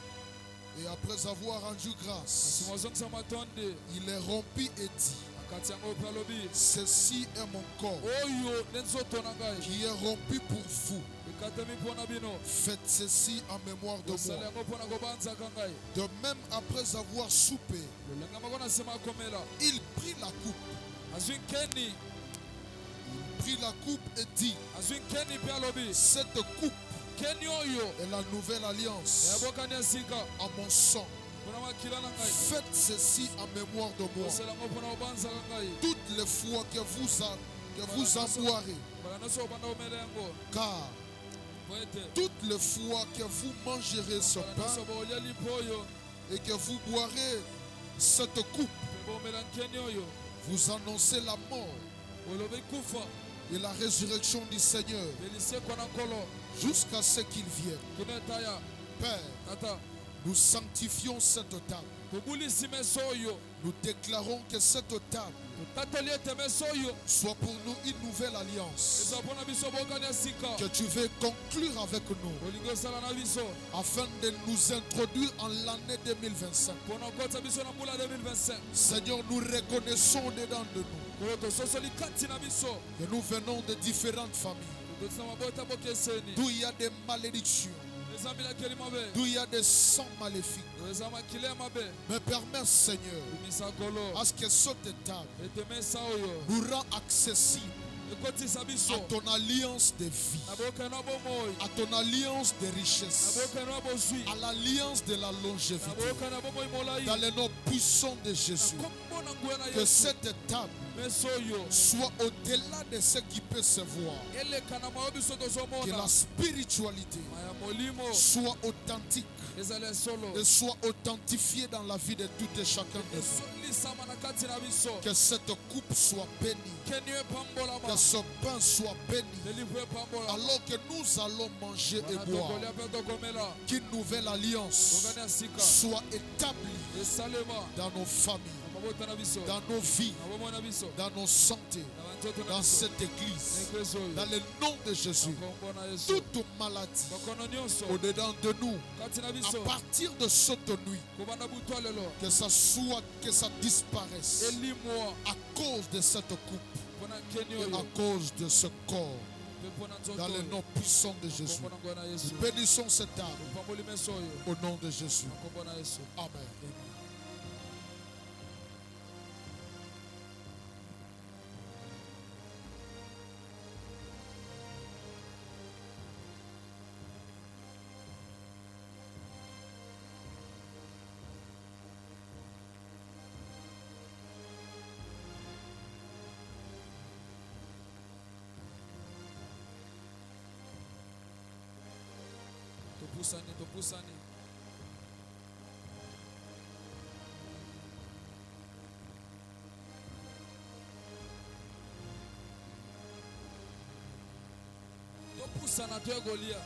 et après avoir rendu grâce, asimazongisa matonde. il les rompit et dit, Akati yango mpe alobi. ceci est mon corps Oyo ne nzoto na ngai. qui est rompu pour vous. Ekatemi mpona bino. Faites ceci en mémoire de Osala moi. yango mpona kobanzaka ngai. De même, après avoir soupé, Lolenge moko na nsima akomela. il prit la coupe. Azwi nkeni. Il prit la coupe et dit, Azwi nkeni mpe alobi. cette coupe Nkeni oyo est la nouvelle alliance eyabokani ya sika en mon sang. mpona makila na ngai. Faites ceci en mémoire de moi. Osala yango mpona kobanzaka ngai. Toutes les fois que vous en boirez, Bala nyonso obanda omela yango. car Po ete toutes les fois que vous mangerez ce bala pain nyonso bolia lipo oyo et que vous boirez cette coupe, mpe bomela nkeni oyo vous annoncez la mort olobi kufa et la résurrection du Seigneur belisiekwa na nkolo jusqu'à ce qu'il vienne. kino etaya. Père, Tata nous sanctifions cette table. tobulisi meso oyo. Nous déclarons que cette table Totatoli ete meso oyo soit pour nous une nouvelle alliance eza mpona biso bokani ya sika que tu veux conclure avec nous olingi osala na biso afin de nous introduire en l'année 2025. mpona okotisa biso na mbula 2025. Seigneur, nous reconnaissons dedans de nous kolo tososoli kati na biso que nous venons de différentes familles tototina mabota bokeseni d'où il y a des malédictions, eza mbilakeli mabe d'où il y a des sangs maléfiques. eza makili ya mabe. Mais permets, Seigneur, bimisa kolo à ce que cette table ete mesa oyo nous rend accessible ekotisa biso à ton alliance de vie, na bokani wa bomoi, à ton alliance de na richesse, bokani wa bozwi, à l'alliance de la na longévité. bokani wa bomoi molai, Dans le nom puissant de na Jésus, kombo na nguya na que Yesu. cette table Meso oyo soit au-delà de ce qui peut se voir, eleka na mayo biso que tozomona. la spiritualité maya molimo soit authentique ezali solo et soit authentifiée dans la vie de tout et chacun de nous. esolisama na kati na biso. Que cette coupe soit bénie, keni epambolama que ce pain soit béni, elivu epambolama alors que nous allons manger et bana boire. tokolia mpe tokomela Qu'une nouvelle alliance bokani ya sika soit établie esalema dans nos familles, na mabota na biso dans nos vies, na bomoi na biso dans nos santé, na banzoto na dans biso cette église. na eklesi oyo Dans le nom de Jésus, na kombo na Yesu. toute maladie bakono nyonso au-dedans de nous, kati na à biso partir de cette nuit, kobanda butu ya lelo que ça disparaisse elimwa à cause de cette coupe mpona nkeni et oyo à cause de ce corps. mpe mpona nzoto Dans le oyo nom puissant de Jésus, kombo na ngoya na Yesu. nous bénissons cette table topamboli meso oyo au nom de Jésus. na kombo na Yesu. Amen. topusani topusani topusana toye kolia.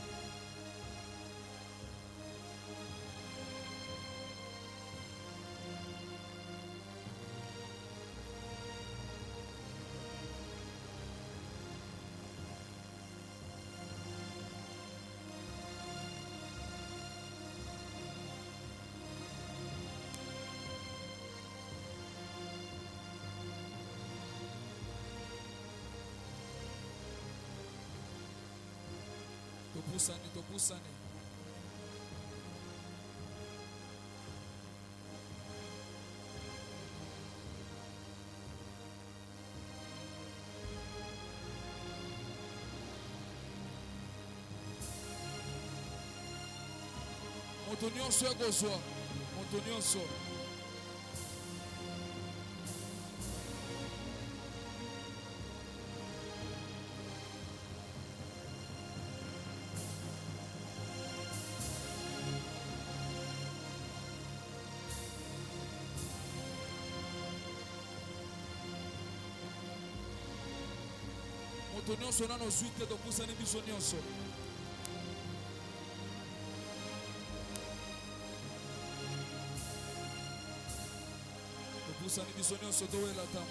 topusani topusani. Moto nyonso ekozwa, moto nyonso. Moto nyonso nano zwi te topusani biso nyonso. Topusani biso nyonso towela tamu.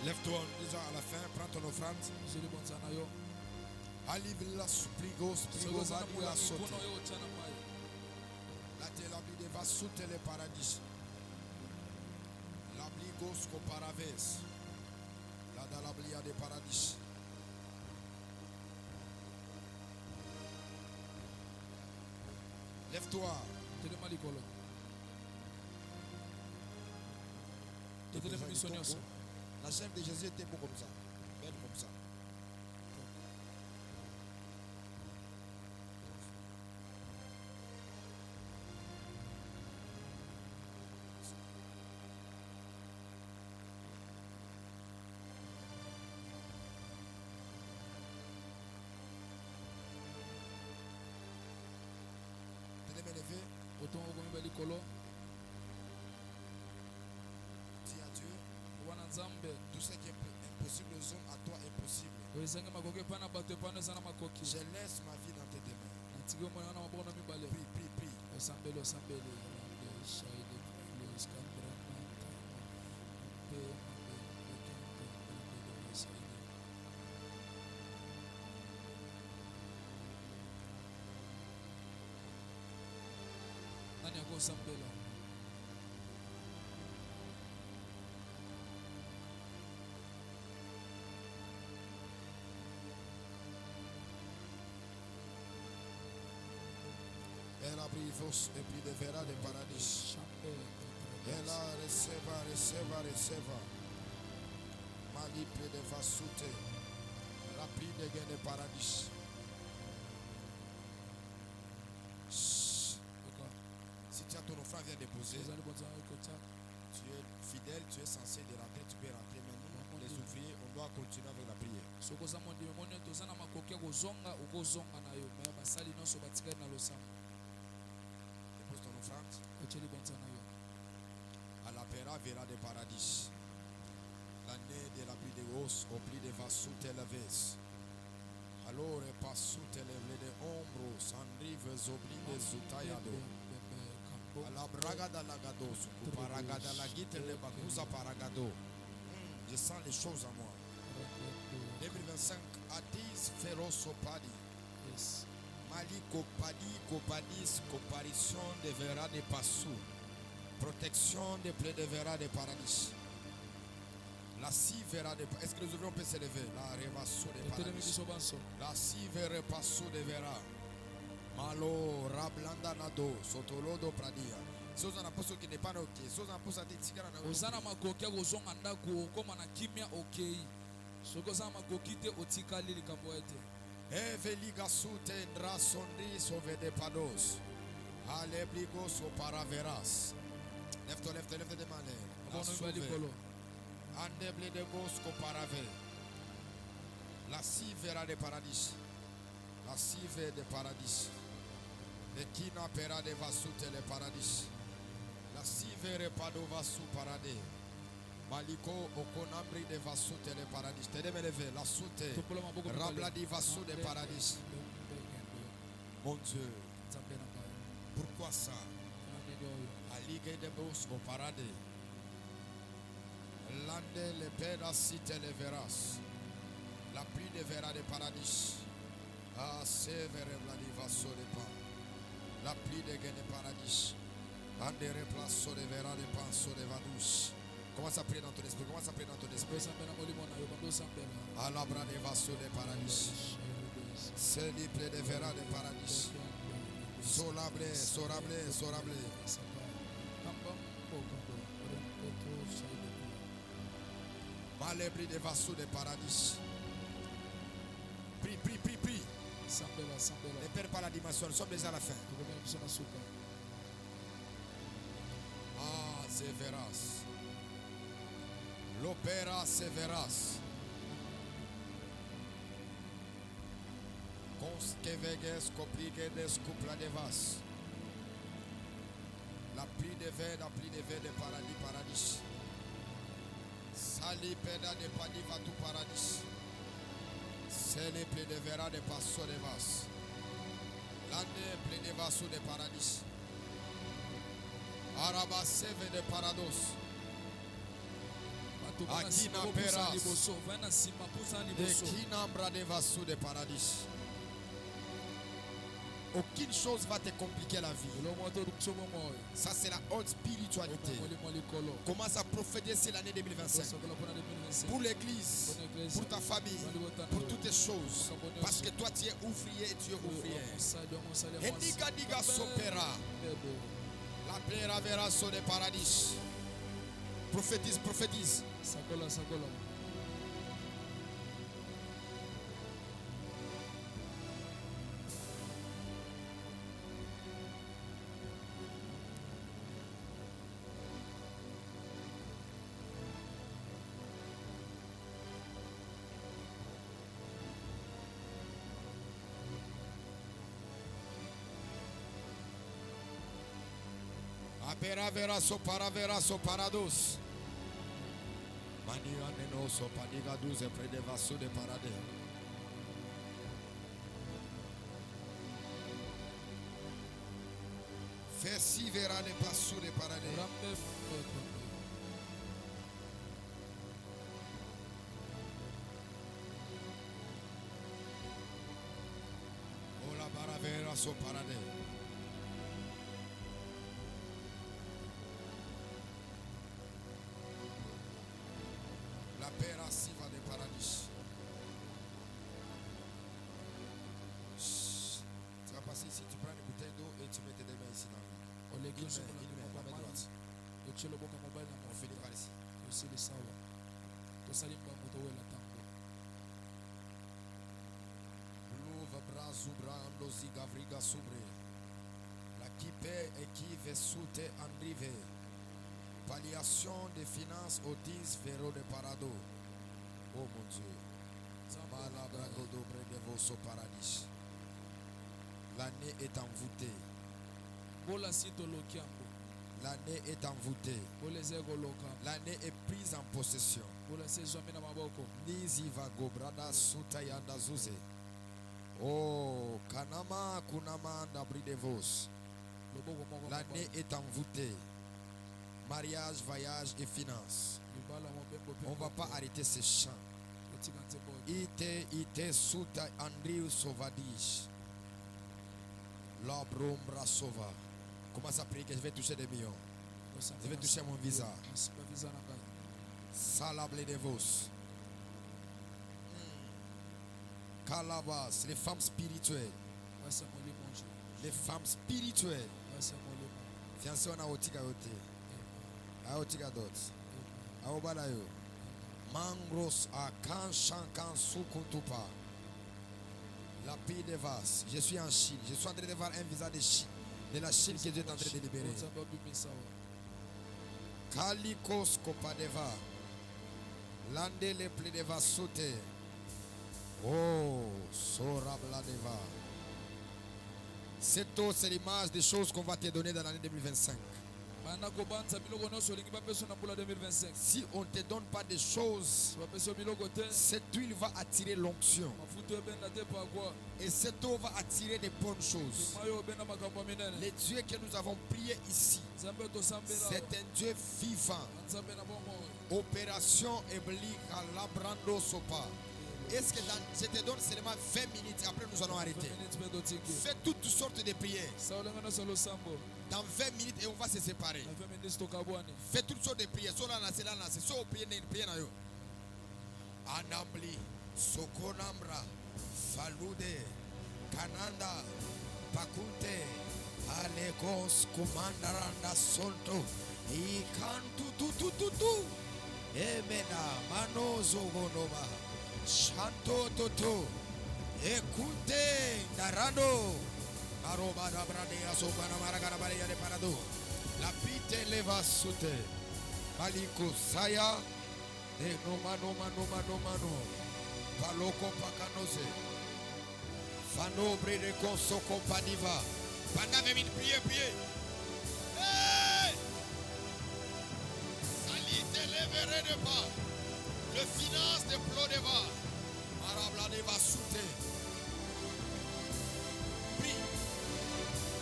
Lève-toi en disant à la fin, prends ton offrande. Alivla supligos, prigos, adula sote. La telabli de va soute le paradis. Labligos ko paraves. La dalablia de paradis. Lève-toi. La chair de Jésus était beau comme ça, belle comme ça. Tenez-moi les faits. Dis à Dieu. Tout ce qui est impossible aux hommes, à toi est possible. Je laisse ma vie dans tes mains. Prie, prie, prie. Elle a pris vos et puis de verra de paradis. Elle a receva. Malipe de vasute. Rapide de gain de paradis. Si tu as ton offrande à déposer, tu es fidèle, tu es censé de rentrer, tu peux rentrer. Mais nous, les ouvriers, on doit continuer avec la prière. Dépose ton offrande. À la pera verra de paradis. L'année de la pluie de hausse au pli de vassou televes. Alors passou televe de ombro, sanrive zobli de zutayado. À la bragada lagados, paragada la guite le bakusa paragado. Je sens les choses à moi. 2025, Atis Ferosopadi. Mali Copadis, comparition de Vera de Passou. Protection des plaies de Vera de Paradis. La Sivera de Paradis. Est-ce que les ouvriers peuvent s'élever? La Revasso de Paradis. La Sivera Passou de Vera. Malo Rablanda Nado, Sotolodo Pradia. Soz un apostle qui n'est pas ok. Soz un apostle qui est Ozana makokia gozonga ndako koma na kimia okay. Sokoza makokite otikali likambo ete. Eveliga sute drasondi sovede pados. Alebligos oparaveras. Lève-toi, lève-toi, lève-toi des mains. Andeble de bosco parave. La sivera de paradis. La sive de paradis. Le kina pera de vasute le paradis. La sivere padova su parade. Maliko okonambri de vasute le paradis. Te deme lever. La sute. Rabla di vasu de paradis. Mon Dieu. Pourquoi ça? Alige de bosco parade. Lande le peda site le veras. La pluie de vera de paradis. Ah, severe vladi vaso de pan. La pluie de gene paradis. Ande replaso de vera de panso de vadouche. Commence à prier dans ton esprit. Commence à prier dans ton esprit. Alabra de vaso de paradis. Celiple de vera de paradis. Solable, sorable, sorable. Malébri de vaso de paradis. Prie, prie, prie, prie. Ne perds pas la dimension, nous sommes déjà à la fin. Ah, severas. L'opéra severas. Conskeveges copligedes cupla de vas. La pluie de verre, la pluie de verre de paradis, paradis. Sali peda de padiva tu paradis. Sele ple de vera de passo de vas. Lande ple de vaso de paradis. Araba seve de parados. Akina peras. De kinambra de vaso de paradis. Aucune chose va te compliquer la vie. Ça, c'est la haute spiritualité. Commence à prophétiser l'année 2025. Pour l'église, pour ta famille, pour toutes tes choses. Parce que toi, tu es ouvrier et tu es ouvrière. Et diga diga sopera. La plera vera so de paradis. Prophétise, prophétise. Apera vera so parados. Mania neno so padiga 12 près de vaso de parade. Fais si vera de passo de parade. Ola baravera so parade. Pera siva de paradis. Tu vas passer ici, tu prends une bouteille d'eau et tu mets tes mains ici dans le lit. Une main, la main droite. On finit par ici. Louva brazo brando zigavriga sobre. La kipe et qui vesute andrive. Palliation des finances au 10 véro de parado. Oh mon Dieu. Paradis. L'année est envoûtée. L'année est envoûtée. L'année est prise en possession. Niziva gobrada sutayanda zuze. Oh, kanama kunama d'abri de vos. L'année est envoûtée. Mariage, voyage et finances. On ne va pas arrêter ces chants. Ite suta Andriu Sovadish. L'obrombra sova. Commence à prier que je vais toucher des millions. Je vais toucher mon visa. Salable de vos. Calabas, les femmes spirituelles. Les femmes spirituelles. Fiancé on a otika yote. Aotika dot. Aobalayo. Mangros a kan shankan sukutupa. La pile des vases. Je suis en Chine. Je suis en train de voir un visa de Chine. De la Chine que Dieu est en train de libérer. Kalikos Kopadeva. Lande le pli deva sauter. Oh, Sorabladeva. Cette eau, c'est l'image des choses qu'on va te donner dans l'année 2025. Si on ne te donne pas des choses, cette huile va attirer l'onction. Et cette eau va attirer des bonnes choses. Les dieux que nous avons priés ici, c'est un Dieu vivant. Opération Eblika Labrando Sopa. Est-ce que je te donne seulement 20 minutes, après nous allons arrêter. Fais toutes sortes de prières. Dans 20 minutes et on va se séparer. Fais toutes sortes de prières. Anambli, Sokonambra, Falude, Kananda, Pakunte, Alekos, Kumandaranda Sonto, Ikantu, Emena, Manozo Gonova, Shanto Toto, Ekute, Narado, Aroba Bradea, Sopana Maragarabaria de Parado, La Pite Leva Sute, Baliko Saya, de Nomano, Paloko Pacanose, Fanobre de Conso Companiva, Paname priez. Hey! Salite levere de pas, le finance de Plodeva, Marabla de Vasute. Prie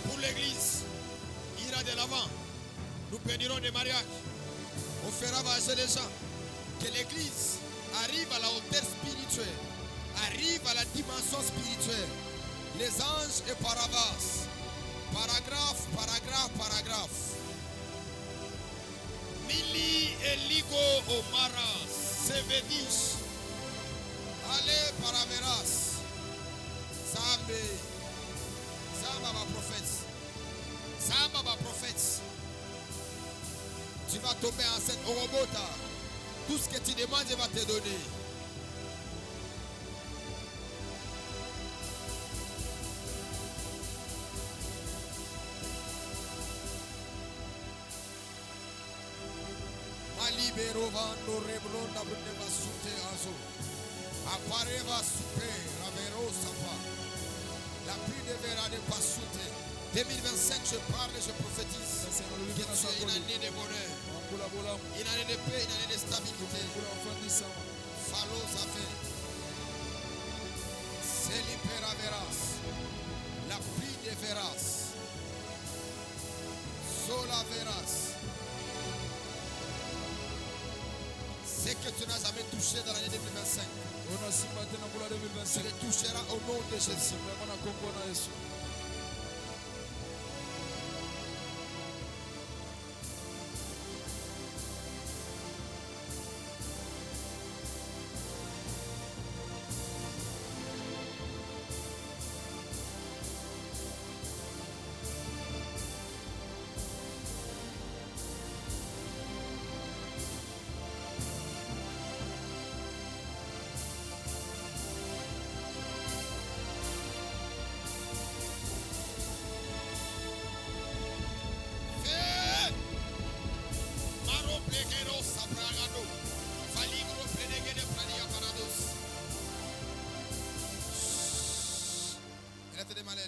pour l'église, ira de l'avant, nous bénirons des mariages, on fera vager les gens, que l'église arrive à la hauteur spirituelle, arrive à la dimension spirituelle. Les anges et paravas, paragraphe. Mili Eligo Omara, Sevedish, allez paraveras, Samba ma prophète, tu vas tomber enceinte au robota. Tout ce que tu demandes, il va te donner. Malibero vando reblonda bruneva sute azo. Appareva super, ravero sapa. La pluie de verra de pasute. 2025, je parle, je prophétise. Que tu es une année de bonheur. Une année de paix, une année de stabilité. Falos a fait. Selipera veras. La pluie de veras. Sola veras. Ce que tu n'as jamais touché dans l'année 2025. Tu le toucheras au nom de Jésus.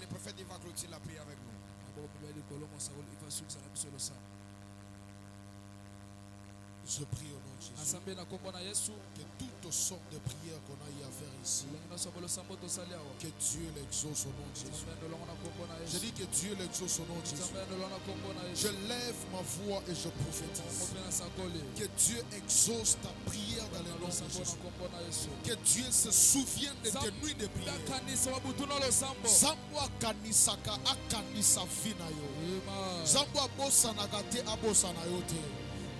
Le prophète va clôturer la prière avec nous. Je prie au nom de Jésus que toutes sortes de prières qu'on a eu à faire ici, que Dieu l'exauce au nom de Jésus. Je dis que Dieu l'exauce au nom de Jésus. Je lève ma voix et je prophétise que Dieu exauce ta prière dans le nom de Jésus. Que Dieu se souvienne de tes nuits de prière. Zambwa kanisaka akanisa vinayo. Zambwa bosanaka te abosana yo te.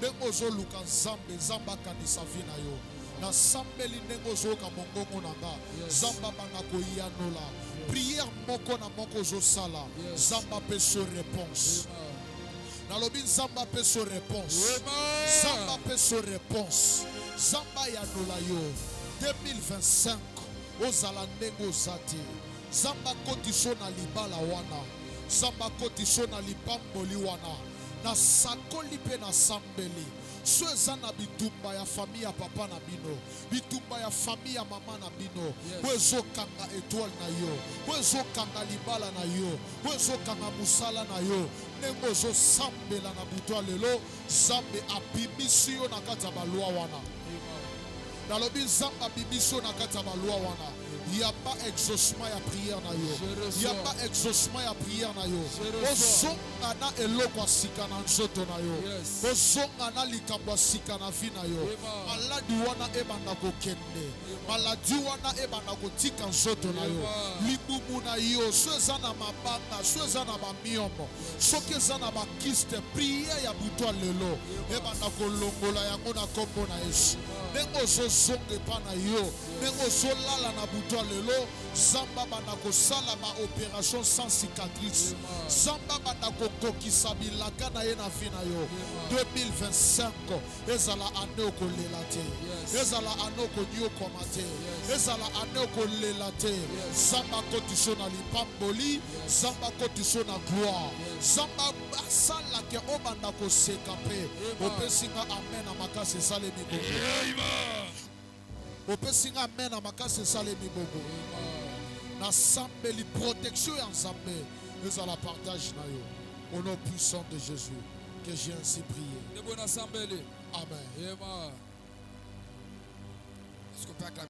Nengo zoluka zambe zamba kanisa vinayo. Na sambeli nengo zoka mongongo nanga. Zamba bana koyanola. Prière moko na moko zo sala. Zamba pe so réponse. Nalobi zamba pe so réponse. Zamba pe so réponse. Zamba yanola yo. 2025 ozala nengo zati. Zamba kotiso na libala wana. Zamba kotiso na lipamboli wana. Na sakoli pe na sambeli. So ezana bitumba ya famille ya papa na bino. Bitumba ya famille ya mama na bino. Wezo kanga étoile na yo. Wezo kanga libala na yo. Wezo kanga musala na yo. Nengo zo sambela na butwa lelo. Zambe abimisi yo na kata balua wana. Nalobi zamba abimisi yo na kata balua wana. Il n'y a pas exaucement à prière na yo. Il n'y a pas exaucement à prière na yo. Ozonga na eloko sika na nzoto na yo. Ozonga na likambo sika na vi na yo. Maladi wana ebanda kokende. Maladi wana ebanda kotika nzoto na yo. Libumu na yo so eza na mabanga, so eza na bamiomo, soki eza na bakiste, prière ya butwa lelo ebanda kolongola yango na kombo na Yesu. Ndenge ozozonga epa na yo, ndenge ozolala na butwa lelo, Zamba banda kosala ba opération sans cicatrice. Zamba banda kokokisa bilaka na ye na vi na yo. 2025 ezala ane okolela te, ezala ane okonyokoma te, ezala ane okolela te. Zamba kotiso na lipamboli, Zamba kotiso na gloire. Zamba asala ke obanda koseka pe. Opesinga amen na makasi esalemi bongo. Opesinga amen na makasi esalemi bongo. Na sambeli protection ya Nzambe ezala partage na yo. Au nom puissant de Jésus que j'ai ainsi prié. Amen. Est-ce qu'on peut acclamer